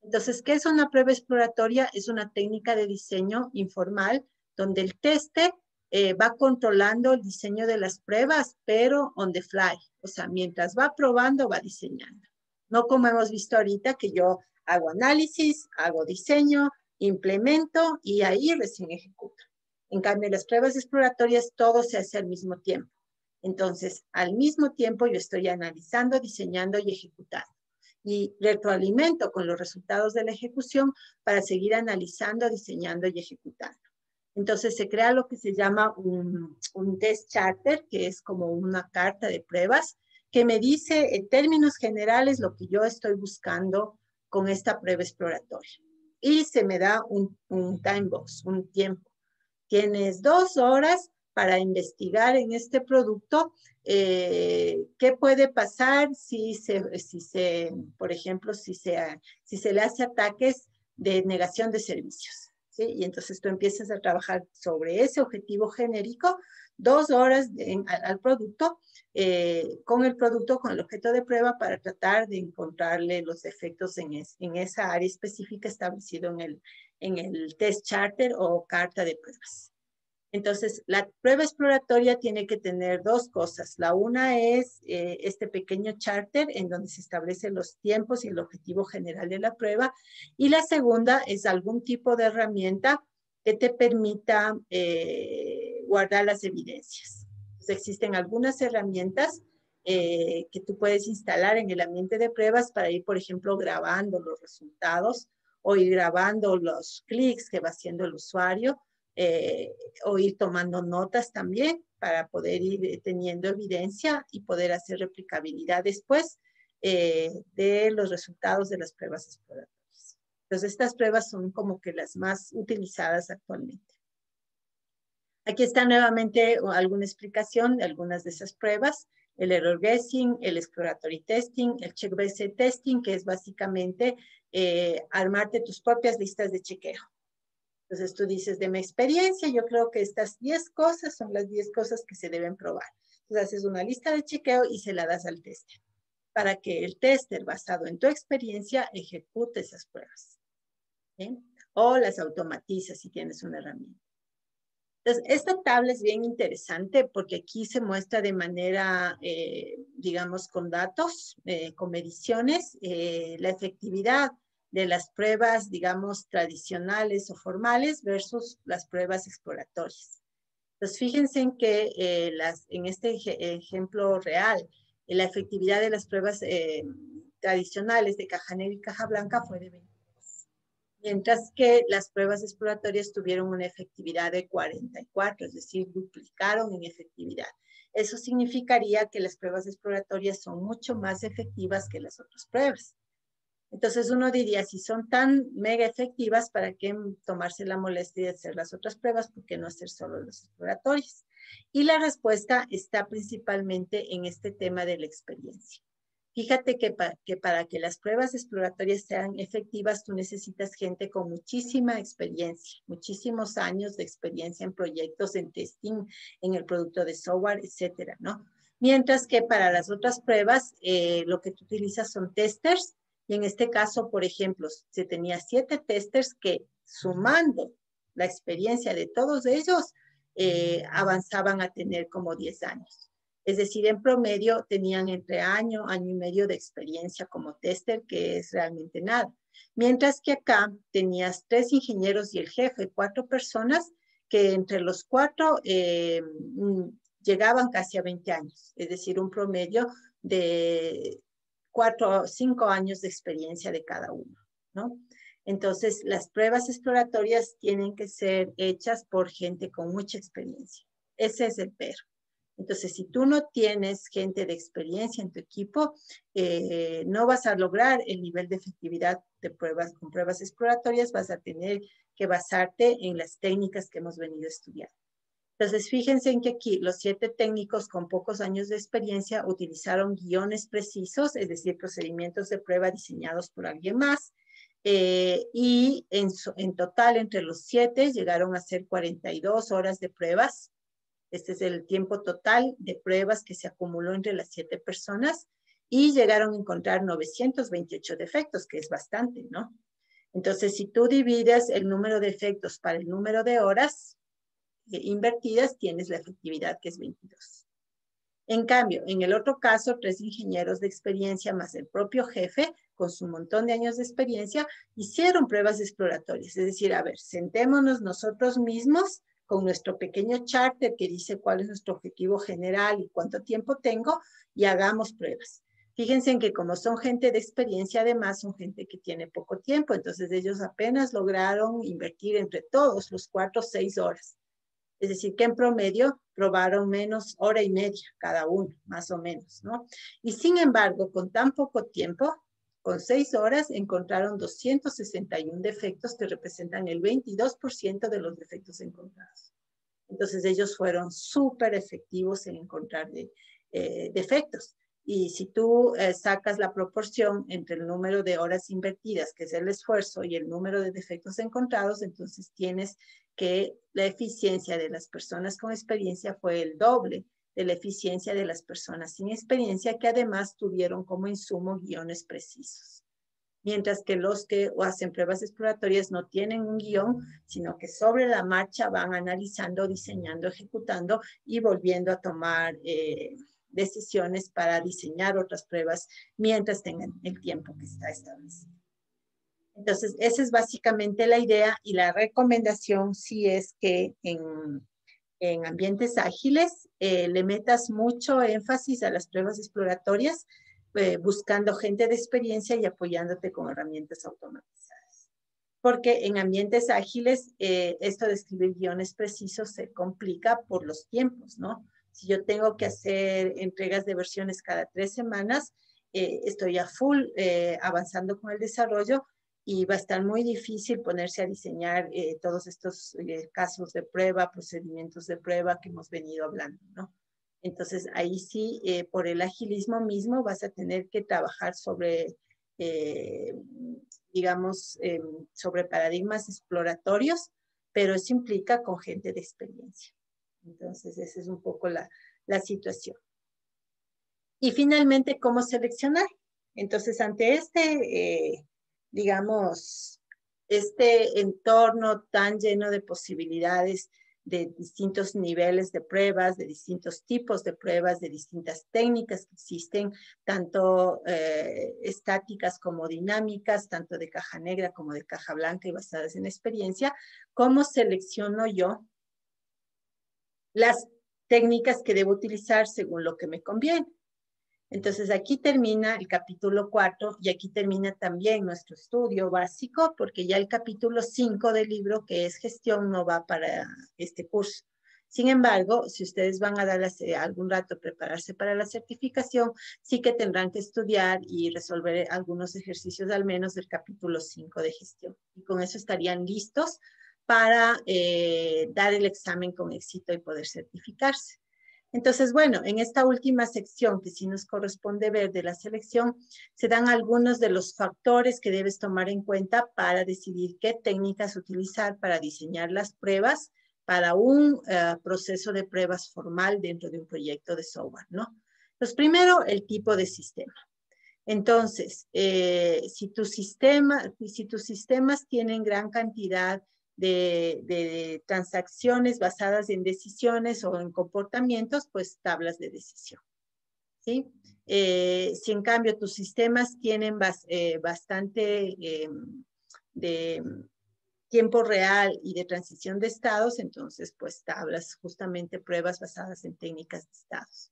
[SPEAKER 1] Entonces, ¿qué es una prueba exploratoria? Es una técnica de diseño informal donde el tester va controlando el diseño de las pruebas, pero on the fly. O sea, mientras va probando, va diseñando. No como hemos visto ahorita que yo hago análisis, hago diseño, implemento y ahí recién ejecuto. En cambio, las pruebas exploratorias todo se hace al mismo tiempo. Entonces, al mismo tiempo yo estoy analizando, diseñando y ejecutando. Y retroalimento con los resultados de la ejecución para seguir analizando, diseñando y ejecutando. Entonces se crea lo que se llama un test charter, que es como una carta de pruebas, que me dice en términos generales lo que yo estoy buscando con esta prueba exploratoria. Y se me da un time box, un tiempo. Tienes 2 horas para investigar en este producto qué puede pasar por ejemplo, si se le hace ataques de negación de servicios. ¿Sí? Y entonces tú empiezas a trabajar sobre ese objetivo genérico, 2 horas al producto, con el objeto de prueba para tratar de encontrarle los defectos en esa área específica establecido en el test charter o carta de pruebas. Entonces, la prueba exploratoria tiene que tener 2 cosas. La una es este pequeño charter en donde se establecen los tiempos y el objetivo general de la prueba. Y la segunda es algún tipo de herramienta que te permita guardar las evidencias. Entonces, existen algunas herramientas que tú puedes instalar en el ambiente de pruebas para ir, por ejemplo, grabando los resultados o ir grabando los clics que va haciendo el usuario. O ir tomando notas también para poder ir teniendo evidencia y poder hacer replicabilidad después de los resultados de las pruebas exploratorias. Entonces, estas pruebas son como que las más utilizadas actualmente. Aquí está nuevamente alguna explicación de algunas de esas pruebas. El error guessing, el exploratory testing, el check-based testing, que es básicamente armarte tus propias listas de chequeo. Entonces tú dices, de mi experiencia, yo creo que estas 10 cosas son las 10 cosas que se deben probar. Entonces haces una lista de chequeo y se la das al tester, para que el tester, basado en tu experiencia, ejecute esas pruebas. ¿Sí? O las automatiza si tienes una herramienta. Entonces, esta tabla es bien interesante porque aquí se muestra de manera, digamos, con datos, con mediciones, la efectividad de las pruebas, digamos, tradicionales o formales versus las pruebas exploratorias. Entonces, fíjense en que en este ejemplo real, la efectividad de las pruebas tradicionales de caja negra y caja blanca fue de 20. Mientras que las pruebas exploratorias tuvieron una efectividad de 44, es decir, duplicaron en efectividad. Eso significaría que las pruebas exploratorias son mucho más efectivas que las otras pruebas. Entonces uno diría, si son tan mega efectivas, ¿para qué tomarse la molestia de hacer las otras pruebas? ¿Por qué no hacer solo las exploratorias? Y la respuesta está principalmente en este tema de la experiencia. Fíjate que para que las pruebas exploratorias sean efectivas, tú necesitas gente con muchísima experiencia, muchísimos años de experiencia en proyectos, en testing, en el producto de software, etcétera, ¿no? Mientras que para las otras pruebas, lo que tú utilizas son testers, y en este caso, por ejemplo, se tenía 7 testers que, sumando la experiencia de todos ellos, avanzaban a tener como 10 años. Es decir, en promedio tenían entre año y medio de experiencia como tester, que es realmente nada. Mientras que acá tenías 3 ingenieros y el jefe, 4 personas, que entre los 4 llegaban casi a 20 años. Es decir, un promedio de 4 o 5 años de experiencia de cada uno, ¿no? Entonces, las pruebas exploratorias tienen que ser hechas por gente con mucha experiencia. Ese es el pero. Entonces, si tú no tienes gente de experiencia en tu equipo, no vas a lograr el nivel de efectividad de pruebas con pruebas exploratorias, vas a tener que basarte en las técnicas que hemos venido estudiando. Entonces, fíjense en que aquí los 7 técnicos con pocos años de experiencia utilizaron guiones precisos, es decir, procedimientos de prueba diseñados por alguien más, y en total entre los 7 llegaron a hacer 42 horas de pruebas. Este es el tiempo total de pruebas que se acumuló entre las 7 personas y llegaron a encontrar 928 defectos, que es bastante, ¿no? Entonces, si tú divides el número de defectos para el número de horas invertidas, tienes la efectividad que es 22. En cambio, en el otro caso, 3 ingenieros de experiencia más el propio jefe, con su montón de años de experiencia, hicieron pruebas exploratorias. Es decir, a ver, sentémonos nosotros mismos con nuestro pequeño charter que dice cuál es nuestro objetivo general y cuánto tiempo tengo, y hagamos pruebas. Fíjense en que como son gente de experiencia, además son gente que tiene poco tiempo, entonces ellos apenas lograron invertir entre todos los 4 o 6 horas. Es decir, que en promedio probaron menos hora y media cada uno, más o menos, ¿no? Y sin embargo, con tan poco tiempo, con 6 horas, encontraron 261 defectos que representan el 22% de los defectos encontrados. Entonces, ellos fueron súper efectivos en encontrar defectos. Y si tú sacas la proporción entre el número de horas invertidas, que es el esfuerzo, y el número de defectos encontrados, entonces tienes que la eficiencia de las personas con experiencia fue el doble de la eficiencia de las personas sin experiencia, que además tuvieron como insumo guiones precisos. Mientras que los que hacen pruebas exploratorias no tienen un guión, sino que sobre la marcha van analizando, diseñando, ejecutando y volviendo a tomar decisiones para diseñar otras pruebas mientras tengan el tiempo que está establecido. Entonces, esa es básicamente la idea, y la recomendación sí es que en ambientes ágiles le metas mucho énfasis a las pruebas exploratorias, buscando gente de experiencia y apoyándote con herramientas automatizadas. Porque en ambientes ágiles esto de escribir guiones precisos se complica por los tiempos, ¿no? Si yo tengo que hacer entregas de versiones cada 3 semanas, estoy a full avanzando con el desarrollo, y va a estar muy difícil ponerse a diseñar todos estos casos de prueba, procedimientos de prueba que hemos venido hablando, ¿no? Entonces, ahí sí, por el agilismo mismo, vas a tener que trabajar sobre, digamos, sobre paradigmas exploratorios, pero eso implica con gente de experiencia. Entonces, esa es un poco la situación. Y finalmente, ¿cómo seleccionar? Entonces, ante digamos, este entorno tan lleno de posibilidades, de distintos niveles de pruebas, de distintos tipos de pruebas, de distintas técnicas que existen, tanto estáticas como dinámicas, tanto de caja negra como de caja blanca y basadas en experiencia, ¿cómo selecciono yo las técnicas que debo utilizar según lo que me conviene? Entonces, aquí termina el capítulo 4 y aquí termina también nuestro estudio básico, porque ya el capítulo 5 del libro, que es gestión, no va para este curso. Sin embargo, si ustedes van a dar algún rato prepararse para la certificación, sí que tendrán que estudiar y resolver algunos ejercicios al menos del capítulo 5 de gestión. Y con eso estarían listos para dar el examen con éxito y poder certificarse. Entonces, bueno, en esta última sección que sí nos corresponde ver de la selección, se dan algunos de los factores que debes tomar en cuenta para decidir qué técnicas utilizar para diseñar las pruebas para un proceso de pruebas formal dentro de un proyecto de software, ¿no? Pues primero, el tipo de sistema. Entonces, si tus sistemas tienen gran cantidad de transacciones basadas en decisiones o en comportamientos, pues tablas de decisión, ¿sí? Si en cambio tus sistemas tienen bastante de tiempo real y de transición de estados, entonces pues tablas, justamente pruebas basadas en técnicas de estados.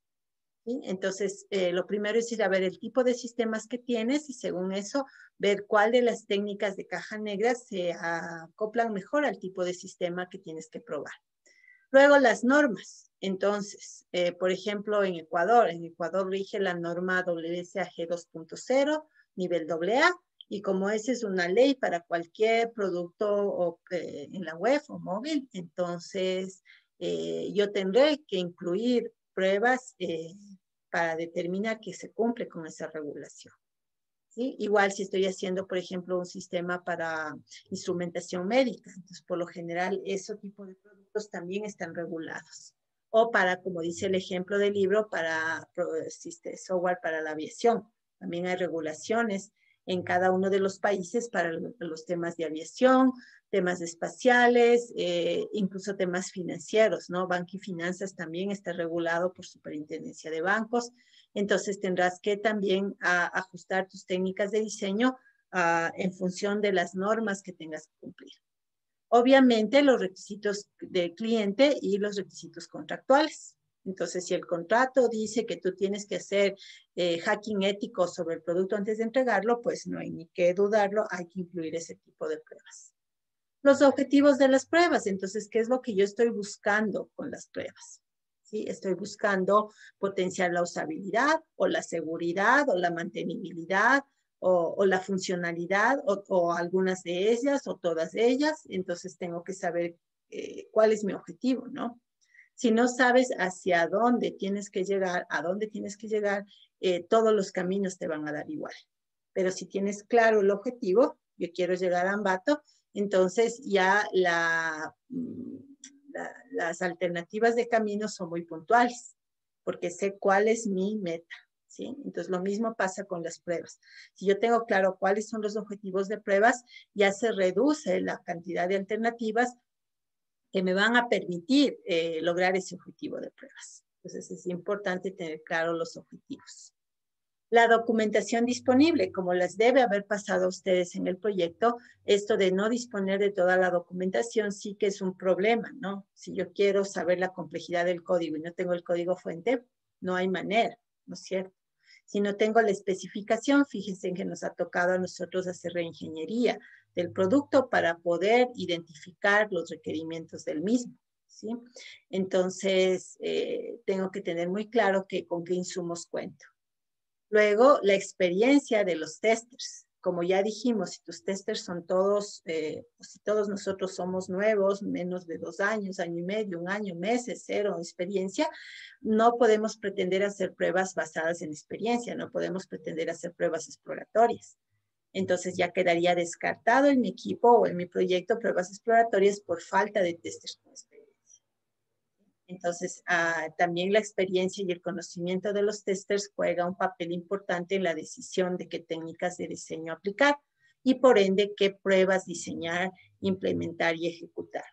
[SPEAKER 1] ¿Sí? Entonces, lo primero es ir a ver el tipo de sistemas que tienes y según eso, ver cuál de las técnicas de caja negra se acoplan mejor al tipo de sistema que tienes que probar. Luego, las normas. Entonces, por ejemplo, en Ecuador rige la norma WSAG 2.0, nivel AA, y como esa es una ley para cualquier producto en la web o móvil, entonces yo tendré que incluir pruebas para determinar que se cumple con esa regulación. ¿Sí? Igual si estoy haciendo, por ejemplo, un sistema para instrumentación médica, entonces por lo general ese tipo de productos también están regulados. O para, como dice el ejemplo del libro, para software para la aviación. También hay regulaciones en cada uno de los países para los temas de aviación, temas espaciales, incluso temas financieros, ¿no? Banco y Finanzas también está regulado por Superintendencia de Bancos. Entonces tendrás que también ajustar tus técnicas de diseño en función de las normas que tengas que cumplir. Obviamente los requisitos del cliente y los requisitos contractuales. Entonces, si el contrato dice que tú tienes que hacer hacking ético sobre el producto antes de entregarlo, pues no hay ni que dudarlo, hay que incluir ese tipo de pruebas. Los objetivos de las pruebas, entonces, ¿qué es lo que yo estoy buscando con las pruebas? ¿Sí? Estoy buscando potenciar la usabilidad o la seguridad o la mantenibilidad o la funcionalidad o algunas de ellas o todas ellas. Entonces tengo que saber cuál es mi objetivo, ¿no? Si no sabes hacia dónde tienes que llegar, a dónde tienes que llegar, todos los caminos te van a dar igual. Pero si tienes claro el objetivo, yo quiero llegar a Ambato, entonces ya las alternativas de camino son muy puntuales, porque sé cuál es mi meta, ¿sí? Entonces lo mismo pasa con las pruebas. Si yo tengo claro cuáles son los objetivos de pruebas, ya se reduce la cantidad de alternativas que me van a permitir lograr ese objetivo de pruebas. Entonces es importante tener claro los objetivos. La documentación disponible, como les debe haber pasado a ustedes en el proyecto, esto de no disponer de toda la documentación sí que es un problema, ¿no? Si yo quiero saber la complejidad del código y no tengo el código fuente, no hay manera, ¿no es cierto? Si no tengo la especificación, fíjense que nos ha tocado a nosotros hacer reingeniería del producto para poder identificar los requerimientos del mismo, ¿sí? Entonces, tengo que tener muy claro con qué insumos cuento. Luego, la experiencia de los testers. Como ya dijimos, si tus testers son todos, si todos nosotros somos nuevos, menos de 2 años, año y medio, 1 año, meses, 0 experiencia, no podemos pretender hacer pruebas basadas en experiencia, no podemos pretender hacer pruebas exploratorias. Entonces ya quedaría descartado en mi equipo o en mi proyecto pruebas exploratorias por falta de testers con experiencia. Entonces, también la experiencia y el conocimiento de los testers juega un papel importante en la decisión de qué técnicas de diseño aplicar y por ende qué pruebas diseñar, implementar y ejecutar.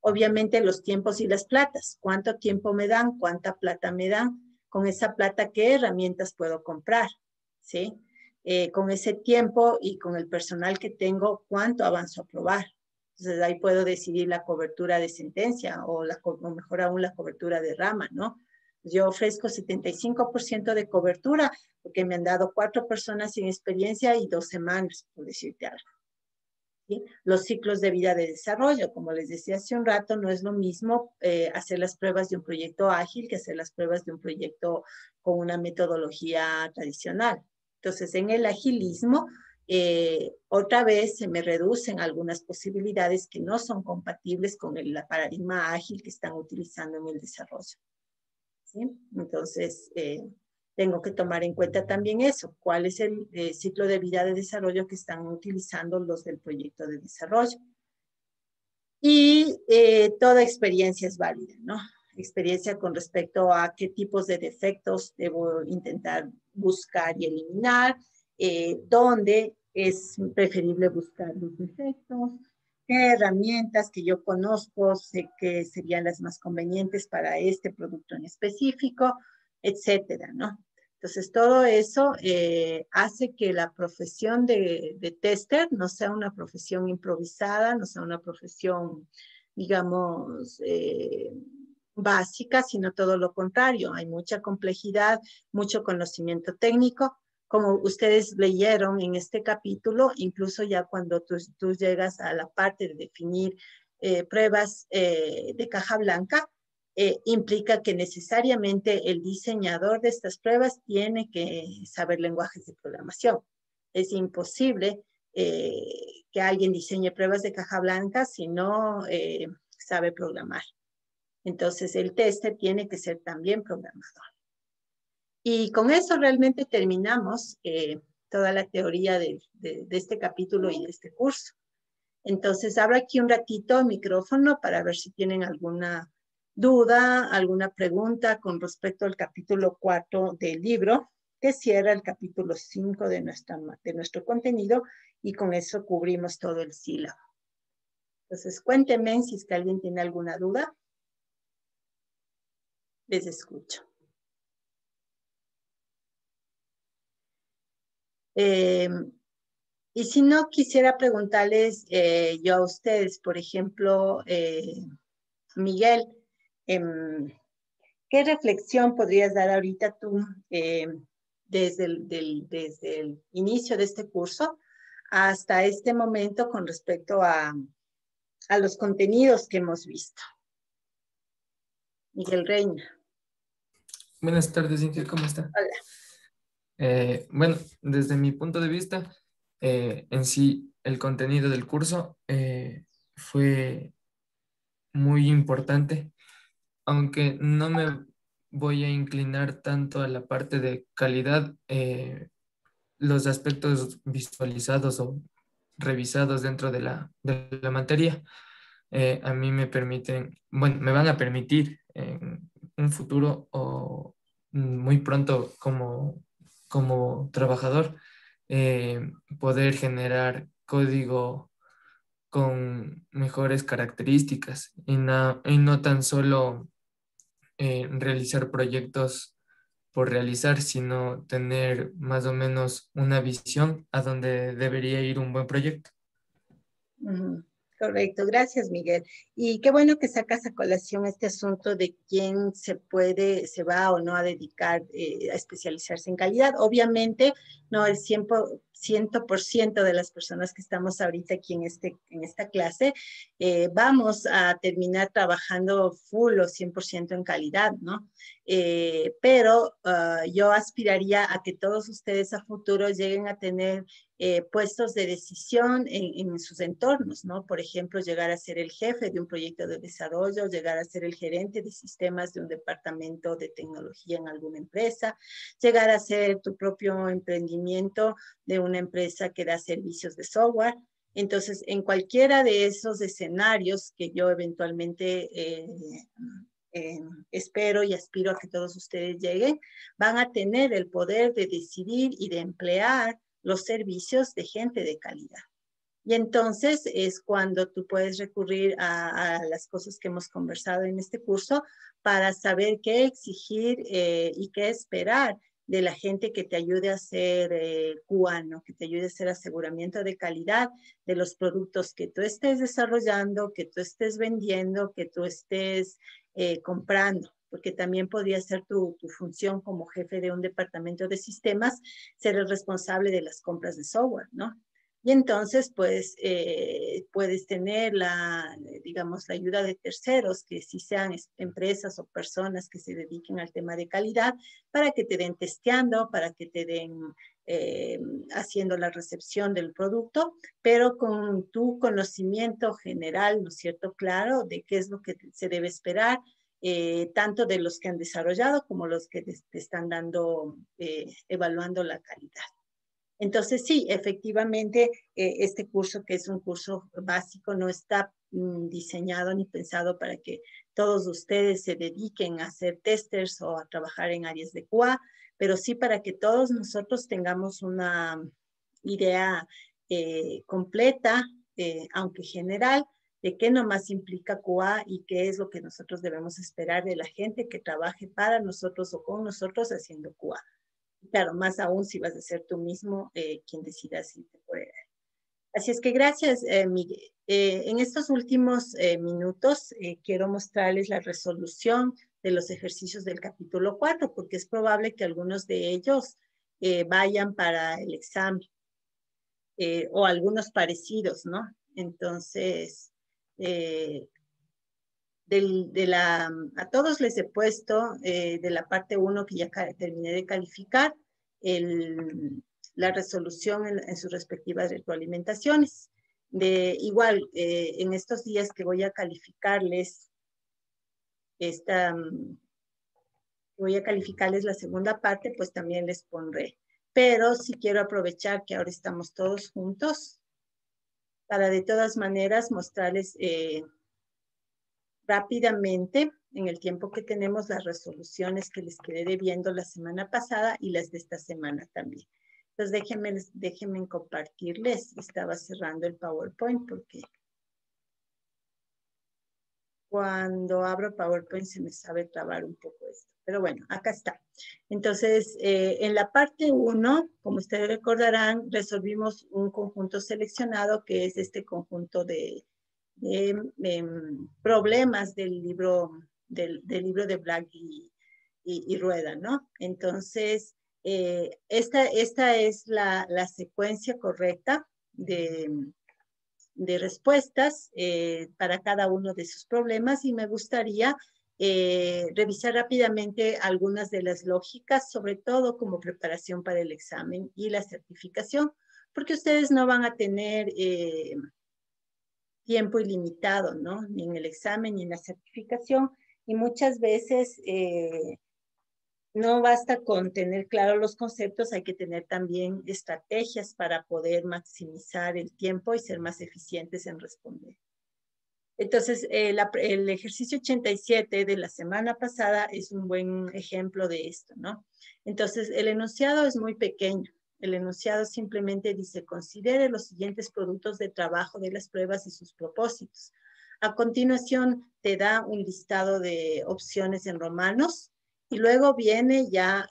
[SPEAKER 1] Obviamente los tiempos y las platas. ¿Cuánto tiempo me dan? ¿Cuánta plata me dan? Con esa plata, ¿qué herramientas puedo comprar? ¿Sí? Con ese tiempo y con el personal que tengo, ¿cuánto avanzo a probar? Entonces ahí puedo decidir la cobertura de sentencia o mejor aún la cobertura de rama, ¿no? Yo ofrezco 75% de cobertura porque me han dado 4 personas sin experiencia y 2 semanas, por decirte algo. ¿Sí? Los ciclos de vida de desarrollo, como les decía hace un rato, no es lo mismo hacer las pruebas de un proyecto ágil que hacer las pruebas de un proyecto con una metodología tradicional. Entonces, en el agilismo, otra vez se me reducen algunas posibilidades que no son compatibles con el paradigma ágil que están utilizando en el desarrollo. ¿Sí? Entonces, tengo que tomar en cuenta también eso, cuál es el ciclo de vida de desarrollo que están utilizando los del proyecto de desarrollo. Y toda experiencia es válida, ¿no? Experiencia con respecto a qué tipos de defectos debo intentar buscar y eliminar, dónde es preferible buscar los defectos, qué herramientas que yo conozco sé que serían las más convenientes para este producto en específico, etcétera, ¿no? Entonces, todo eso hace que la profesión de tester no sea una profesión improvisada, no sea una profesión, digamos, básica, sino todo lo contrario. Hay mucha complejidad, mucho conocimiento técnico. Como ustedes leyeron en este capítulo, incluso ya cuando tú llegas a la parte de definir pruebas de caja blanca, implica que necesariamente el diseñador de estas pruebas tiene que saber lenguajes de programación. Es imposible que alguien diseñe pruebas de caja blanca si no sabe programar. Entonces, el tester tiene que ser también programador. Y con eso realmente terminamos toda la teoría de este capítulo y de este curso. Entonces, abro aquí un ratito el micrófono para ver si tienen alguna duda, alguna pregunta con respecto al capítulo 4 del libro, que cierra el capítulo 5 de nuestro contenido, y con eso cubrimos todo el sílabo. Entonces, cuéntenme si es que alguien tiene alguna duda. Les escucho. Y si no, quisiera preguntarles yo a ustedes, por ejemplo, Miguel, ¿qué reflexión podrías dar ahorita tú desde el inicio de este curso hasta este momento con respecto a los contenidos que hemos visto? Miguel Reina.
[SPEAKER 4] Buenas tardes, Ingrid, ¿cómo está?
[SPEAKER 1] Hola.
[SPEAKER 4] Bueno, desde mi punto de vista, en sí, el contenido del curso fue muy importante, aunque no me voy a inclinar tanto a la parte de calidad. Los aspectos visualizados o revisados dentro de la materia, a mí me permiten, bueno, me van a permitir en un futuro o muy pronto como trabajador, poder generar código con mejores características y no tan solo realizar proyectos por realizar, sino tener más o menos una visión a donde debería ir un buen proyecto.
[SPEAKER 1] Correcto, gracias Miguel. Y qué bueno que sacas a colación este asunto de quién se va o no a dedicar a especializarse en calidad. Obviamente, no el 100% de las personas que estamos ahorita aquí en esta clase vamos a terminar trabajando full o 100% en calidad, ¿no? Pero yo aspiraría a que todos ustedes a futuro lleguen a tener puestos de decisión en sus entornos, ¿no? Por ejemplo, llegar a ser el jefe de un proyecto de desarrollo, llegar a ser el gerente de sistemas de un departamento de tecnología en alguna empresa, llegar a ser tu propio emprendimiento de una empresa que da servicios de software. Entonces, en cualquiera de esos escenarios que yo eventualmente espero y aspiro a que todos ustedes lleguen, van a tener el poder de decidir y de emplear los servicios de gente de calidad. Y entonces es cuando tú puedes recurrir a las cosas que hemos conversado en este curso para saber qué exigir y qué esperar de la gente que te ayude a hacer QA, ¿no? Que te ayude a hacer aseguramiento de calidad de los productos que tú estés desarrollando, que tú estés vendiendo, que tú estés comprando, porque también podría ser tu función como jefe de un departamento de sistemas, ser el responsable de las compras de software, ¿no? Y entonces, pues, puedes tener digamos, la ayuda de terceros, que sí sean empresas o personas que se dediquen al tema de calidad, para que te den testeando, para que te den haciendo la recepción del producto, pero con tu conocimiento general, ¿no es cierto?, claro, de qué es lo que se debe esperar, tanto de los que han desarrollado como los que te están dando, evaluando la calidad. Entonces, sí, efectivamente, este curso, que es un curso básico, no está diseñado ni pensado para que todos ustedes se dediquen a ser testers o a trabajar en áreas de QA, pero sí para que todos nosotros tengamos una idea completa, aunque general, de qué nomás implica QA y qué es lo que nosotros debemos esperar de la gente que trabaje para nosotros o con nosotros haciendo QA. Claro, más aún si vas a ser tú mismo quien decidas irte por él. Así es que gracias, Miguel. En estos últimos minutos quiero mostrarles la resolución de los ejercicios del capítulo 4, porque es probable que algunos de ellos vayan para el examen o algunos parecidos, ¿no? Entonces, a todos les he puesto de la parte 1 que ya terminé de calificar, la resolución en sus respectivas retroalimentaciones. Igual, en estos días que voy a calificarles voy a calificarles la segunda parte, pues también les pondré. Pero sí quiero aprovechar que ahora estamos todos juntos para de todas maneras mostrarles rápidamente, en el tiempo que tenemos, las resoluciones que les quedé debiendo la semana pasada y las de esta semana también. Entonces déjenme compartirles. Estaba cerrando el PowerPoint porque cuando abro PowerPoint se me sabe trabar un poco esto. Pero bueno, acá está. Entonces, en la parte 1, como ustedes recordarán, resolvimos un conjunto seleccionado que es este conjunto de problemas del libro de Black y Rueda, ¿no? Entonces, esta es la secuencia correcta de respuestas para cada uno de sus problemas y me gustaría revisar rápidamente algunas de las lógicas, sobre todo como preparación para el examen y la certificación, porque ustedes no van a tener tiempo ilimitado, ¿no? Ni en el examen ni en la certificación y muchas veces no basta con tener claros los conceptos, hay que tener también estrategias para poder maximizar el tiempo y ser más eficientes en responder. Entonces, el ejercicio 87 de la semana pasada es un buen ejemplo de esto, ¿no? Entonces, el enunciado es muy pequeño. El enunciado simplemente dice, considere los siguientes productos de trabajo de las pruebas y sus propósitos. A continuación, te da un listado de opciones en romanos y luego viene ya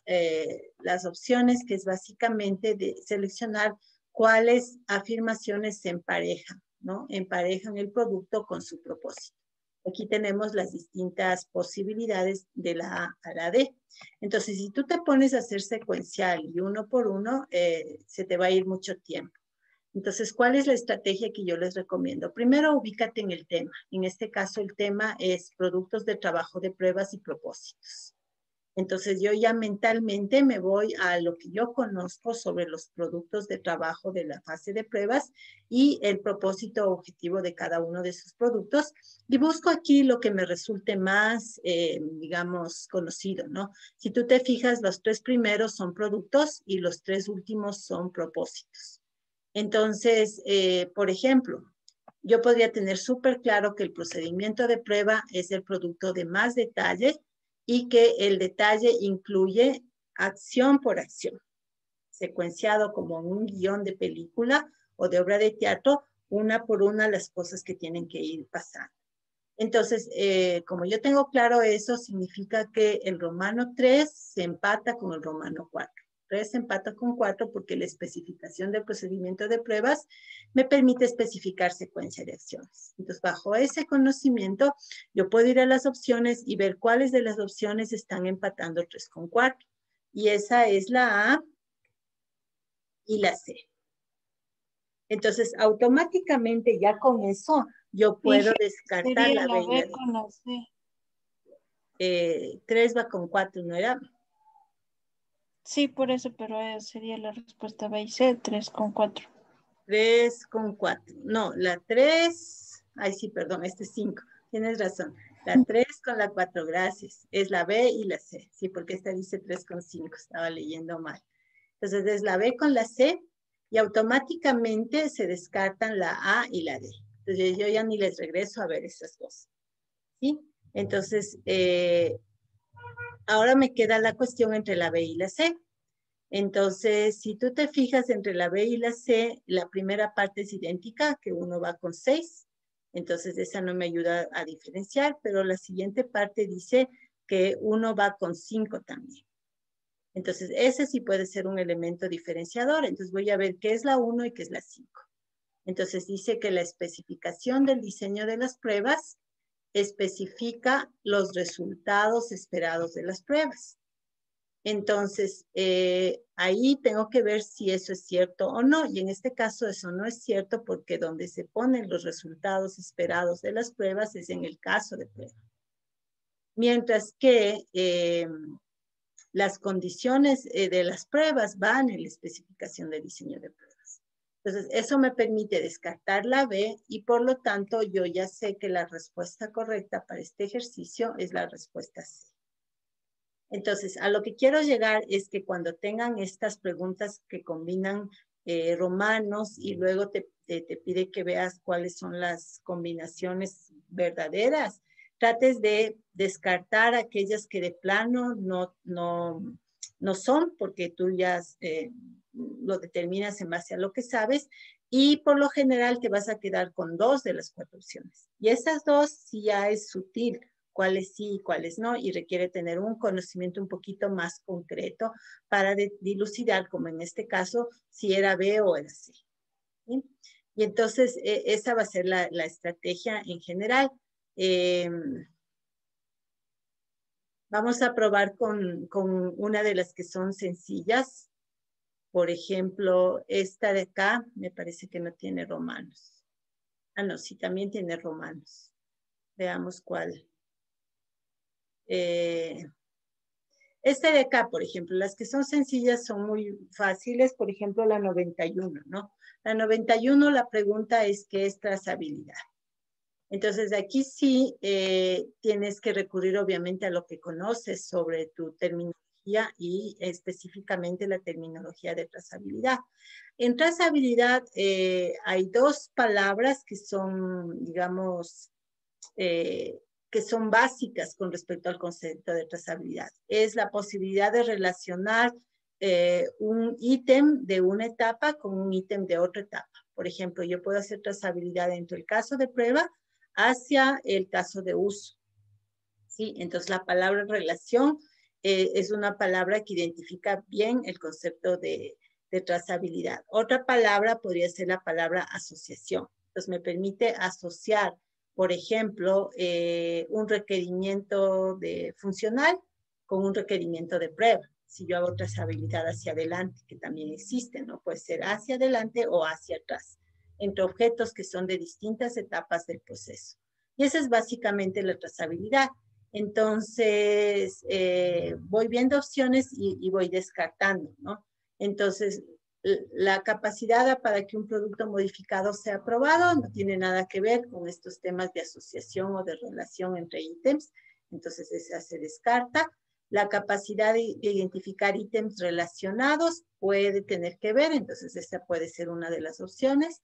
[SPEAKER 1] las opciones, que es básicamente de seleccionar cuáles afirmaciones se emparejan, ¿no? Emparejan el producto con su propósito. Aquí tenemos las distintas posibilidades de la A a la D. Entonces, si tú te pones a hacer secuencial y uno por uno, se te va a ir mucho tiempo. Entonces, ¿cuál es la estrategia que yo les recomiendo? Primero, ubícate en el tema. En este caso, el tema es productos de trabajo de pruebas y propósitos. Entonces yo ya mentalmente me voy a lo que yo conozco sobre los productos de trabajo de la fase de pruebas y el propósito objetivo de cada uno de sus productos y busco aquí lo que me resulte más, digamos, conocido, ¿no? Si tú te fijas, los 3 primeros son productos y los 3 últimos son propósitos. Entonces, por ejemplo, yo podría tener súper claro que el procedimiento de prueba es el producto de más detalle y que el detalle incluye acción por acción, secuenciado como un guión de película o de obra de teatro, una por una las cosas que tienen que ir pasando. Entonces, como yo tengo claro eso, significa que el romano 3 se empata con el romano 4. 3 se empata con 4 porque la especificación del procedimiento de pruebas me permite especificar secuencia de acciones. Entonces, bajo ese conocimiento, yo puedo ir a las opciones y ver cuáles de las opciones están empatando 3 con 4. Y esa es la A y la C. Entonces, automáticamente ya con eso, yo puedo descartar la B y la D.
[SPEAKER 5] Con la C.
[SPEAKER 1] 3 va con 4, ¿no era?
[SPEAKER 5] Sí, por eso, pero sería la respuesta B y C, 3 con 4.
[SPEAKER 1] 3 con 4. No, la 3, ay sí, perdón, este es 5. Tienes razón. La 3 con la 4, gracias. Es la B y la C. Sí, porque esta dice 3 con 5, estaba leyendo mal. Entonces es la B con la C y automáticamente se descartan la A y la D. Entonces yo ya ni les regreso a ver esas dos. ¿Sí? Entonces, ahora me queda la cuestión entre la B y la C. Entonces, si tú te fijas entre la B y la C, la primera parte es idéntica, que uno va con 6. Entonces, esa no me ayuda a diferenciar, pero la siguiente parte dice que uno va con 5 también. Entonces, ese sí puede ser un elemento diferenciador. Entonces, voy a ver qué es la 1 y qué es la 5. Entonces, dice que la especificación del diseño de las pruebas especifica los resultados esperados de las pruebas. Entonces, ahí tengo que ver si eso es cierto o no. Y en este caso eso no es cierto porque donde se ponen los resultados esperados de las pruebas es en el caso de prueba. Mientras que las condiciones de las pruebas van en la especificación de diseño de pruebas. Entonces, eso me permite descartar la B y por lo tanto yo ya sé que la respuesta correcta para este ejercicio es la respuesta C. Entonces, a lo que quiero llegar es que cuando tengan estas preguntas que combinan romanos y luego te pide que veas cuáles son las combinaciones verdaderas, trates de descartar aquellas que de plano no son, porque tú ya lo determinas en base a lo que sabes, y por lo general te vas a quedar con 2 de las 4 opciones. Y esas 2 sí ya es sutil, cuáles sí y cuáles no, y requiere tener un conocimiento un poquito más concreto para dilucidar, como en este caso, si era B o era C. ¿Sí? Y entonces, esa va a ser la estrategia en general. Vamos a probar con una de las que son sencillas. Por ejemplo, esta de acá me parece que no tiene romanos. Ah, no, sí, también tiene romanos. Veamos cuál. Esta de acá, por ejemplo, las que son sencillas son muy fáciles. Por ejemplo, la 91, ¿no? La 91, la pregunta es, ¿qué es trazabilidad? Entonces, aquí sí tienes que recurrir obviamente a lo que conoces sobre tu terminología y específicamente la terminología de trazabilidad. En trazabilidad hay 2 palabras que son, digamos, que son básicas con respecto al concepto de trazabilidad. Es la posibilidad de relacionar un ítem de una etapa con un ítem de otra etapa. Por ejemplo, yo puedo hacer trazabilidad dentro del caso de prueba hacia el caso de uso. ¿Sí? Entonces, la palabra relación es una palabra que identifica bien el concepto de trazabilidad. Otra palabra podría ser la palabra asociación. Entonces, me permite asociar, por ejemplo, un requerimiento funcional con un requerimiento de prueba. Si yo hago trazabilidad hacia adelante, que también existe, ¿no? Puede ser hacia adelante o hacia atrás, entre objetos que son de distintas etapas del proceso. Y esa es básicamente la trazabilidad. Entonces, voy viendo opciones y voy descartando, ¿no? Entonces, la capacidad para que un producto modificado sea aprobado no tiene nada que ver con estos temas de asociación o de relación entre ítems. Entonces, esa se descarta. La capacidad de identificar ítems relacionados puede tener que ver, entonces esta puede ser una de las opciones.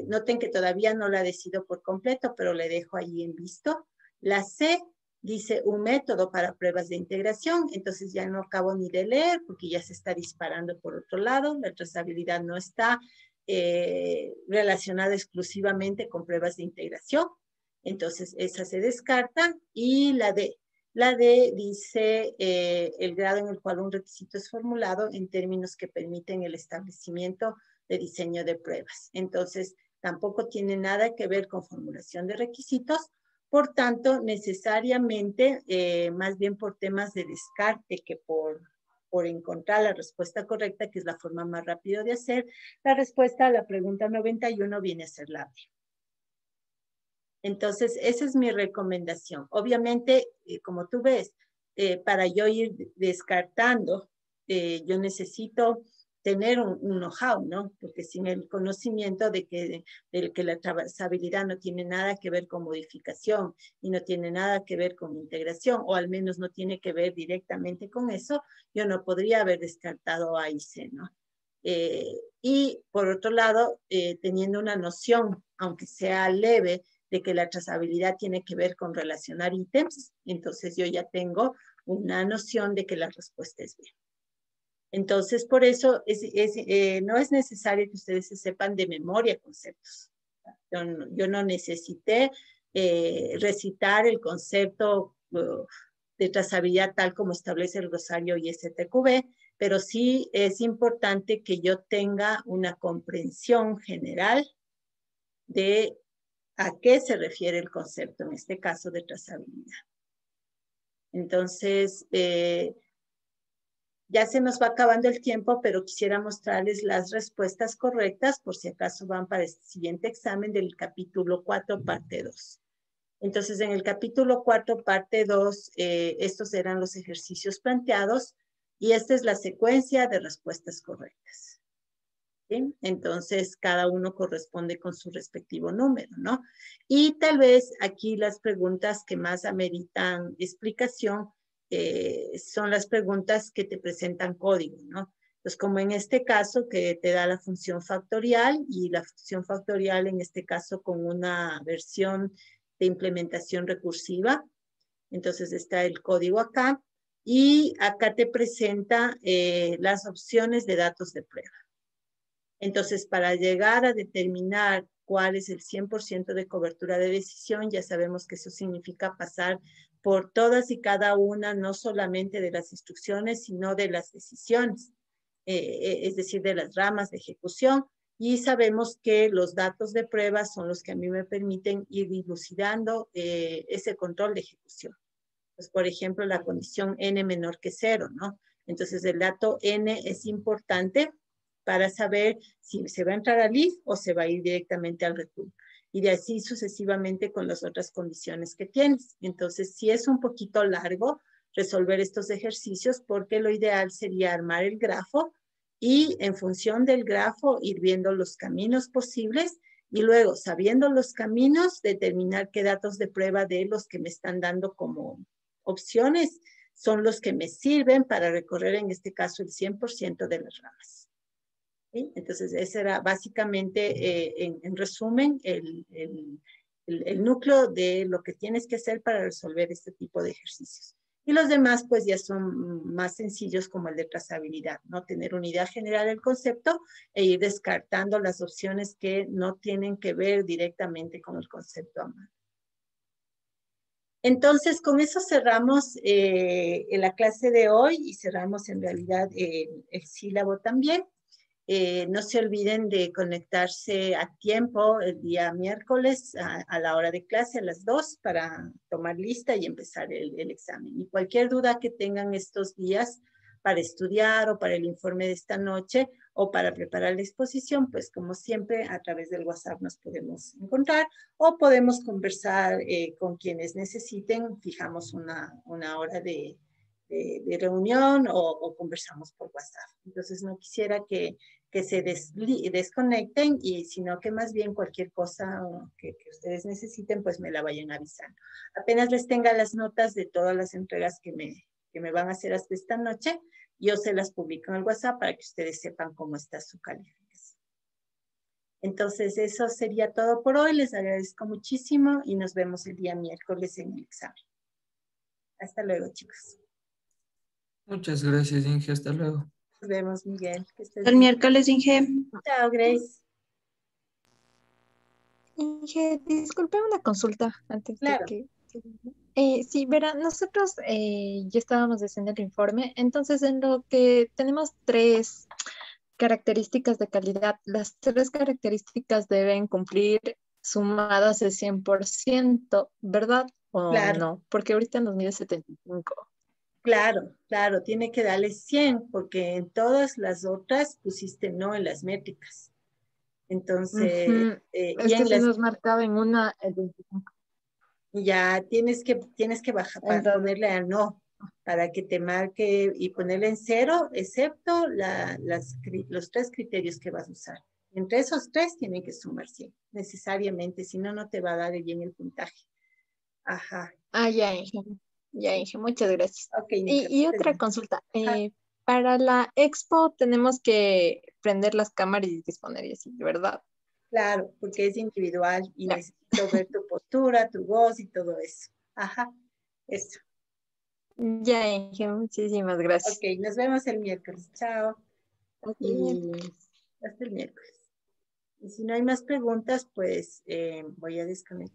[SPEAKER 1] Noten que todavía no la decido por completo, pero le dejo ahí en visto. La C dice un método para pruebas de integración, entonces ya no acabo ni de leer porque ya se está disparando por otro lado. La trazabilidad no está relacionada exclusivamente con pruebas de integración, entonces esa se descarta. Y la D. La D dice el grado en el cual un requisito es formulado en términos que permiten el establecimiento de diseño de pruebas. Entonces, tampoco tiene nada que ver con formulación de requisitos. Por tanto, necesariamente, más bien por temas de descarte que por encontrar la respuesta correcta, que es la forma más rápida de hacer, la respuesta a la pregunta 91 viene a ser la B. Entonces, esa es mi recomendación. Obviamente, como tú ves, para yo ir descartando, yo necesito tener un know-how, ¿no? Porque sin el conocimiento de que la trazabilidad no tiene nada que ver con modificación y no tiene nada que ver con integración, o al menos no tiene que ver directamente con eso, yo no podría haber descartado A y C, ¿no? Y por otro lado, teniendo una noción, aunque sea leve, de que la trazabilidad tiene que ver con relacionar ítems, entonces yo ya tengo una noción de que la respuesta es B. Entonces, por eso no es necesario que ustedes se sepan de memoria conceptos. Yo no necesité recitar el concepto de trazabilidad tal como establece el Glosario y STQB, pero sí es importante que yo tenga una comprensión general de a qué se refiere el concepto, en este caso de trazabilidad. Entonces, ya se nos va acabando el tiempo, pero quisiera mostrarles las respuestas correctas, por si acaso van para el siguiente examen del capítulo 4, parte 2. Entonces, en el capítulo 4, parte 2, estos eran los ejercicios planteados y esta es la secuencia de respuestas correctas. ¿sí? Entonces, cada uno corresponde con su respectivo número, ¿no? Y tal vez aquí las preguntas que más ameritan explicación son las preguntas que te presentan código, ¿no? Pues como en este caso que te da la función factorial y la función factorial en este caso con una versión de implementación recursiva. Entonces está el código acá y acá te presenta las opciones de datos de prueba. Entonces, para llegar a determinar cuál es el 100% de cobertura de decisión, ya sabemos que eso significa pasar por todas y cada una, no solamente de las instrucciones, sino de las decisiones, es decir, de las ramas de ejecución. Y sabemos que los datos de prueba son los que a mí me permiten ir dilucidando ese control de ejecución. Pues, por ejemplo, la condición n menor que 0, ¿no? Entonces, el dato n es importante para saber si se va a entrar al if o se va a ir directamente al return. Y de así sucesivamente con las otras condiciones que tienes. Entonces, sí es un poquito largo resolver estos ejercicios porque lo ideal sería armar el grafo y en función del grafo ir viendo los caminos posibles y luego, sabiendo los caminos, determinar qué datos de prueba de los que me están dando como opciones son los que me sirven para recorrer en este caso el 100% de las ramas. ¿Sí? Entonces, ese era básicamente, en resumen, el núcleo de lo que tienes que hacer para resolver este tipo de ejercicios. Y los demás, pues ya son más sencillos como el de trazabilidad, ¿no? Tener una idea general del concepto e ir descartando las opciones que no tienen que ver directamente con el concepto a mano. Entonces, con eso cerramos en la clase de hoy y cerramos en realidad el sílabo también. No se olviden de conectarse a tiempo el día miércoles a la hora de clase, a las 2, para tomar lista y empezar el examen. Y cualquier duda que tengan estos días para estudiar o para el informe de esta noche o para preparar la exposición, pues como siempre a través del WhatsApp nos podemos encontrar o podemos conversar con quienes necesiten. Fijamos una hora de reunión o conversamos por WhatsApp. Entonces no quisiera que se desconecten y sino que más bien cualquier cosa que ustedes necesiten, pues me la vayan avisando. Apenas les tenga las notas de todas las entregas que me van a hacer hasta esta noche, yo se las publico en el WhatsApp para que ustedes sepan cómo está su calificación. Entonces, eso sería todo por hoy. Les agradezco muchísimo y nos vemos el día miércoles en el examen. Hasta luego, chicos.
[SPEAKER 4] Muchas gracias, Inge. Hasta luego.
[SPEAKER 1] Nos vemos, Miguel. Que estés
[SPEAKER 5] El
[SPEAKER 1] bien.
[SPEAKER 5] miércoles, Inge.
[SPEAKER 1] Chao, Grace.
[SPEAKER 6] Inge, disculpe una consulta antes
[SPEAKER 1] Claro.
[SPEAKER 6] de que... sí, verá, nosotros ya estábamos haciendo el informe, entonces en lo que tenemos 3 características de calidad, las 3 características deben cumplir sumadas el 100%, ¿verdad? ¿O
[SPEAKER 1] Claro.
[SPEAKER 6] no? Porque ahorita nos mide 75.
[SPEAKER 1] Claro, claro, tiene que darle 100 porque en todas las otras pusiste no en las métricas. Entonces,
[SPEAKER 6] Ujú.
[SPEAKER 1] y
[SPEAKER 6] Es que
[SPEAKER 1] en
[SPEAKER 6] se
[SPEAKER 1] las
[SPEAKER 6] nos marcaba en una el 25.
[SPEAKER 1] ya tienes que bajar para
[SPEAKER 6] Entonces,
[SPEAKER 1] ponerle a no para que te marque y ponerle en 0, excepto los 3 criterios que vas a usar. Entre esos 3 tienen que sumar 100, necesariamente, si no, no te va a dar bien el puntaje. Ajá.
[SPEAKER 6] ya, Inge. Ya, Inge, muchas gracias.
[SPEAKER 1] Ok, Nica,
[SPEAKER 6] Y otra consulta. Para la expo tenemos que prender las cámaras y disponer y así, ¿verdad?
[SPEAKER 1] claro, porque es individual y
[SPEAKER 6] Ya.
[SPEAKER 1] necesito ver tu postura, tu voz y todo eso. Ajá, eso.
[SPEAKER 6] Ya, Inge, muchísimas gracias.
[SPEAKER 1] Ok, nos vemos el miércoles. Chao.
[SPEAKER 6] Hasta el
[SPEAKER 1] Y
[SPEAKER 6] miércoles.
[SPEAKER 1] hasta el miércoles. Y si no hay más preguntas, pues voy a desconectar.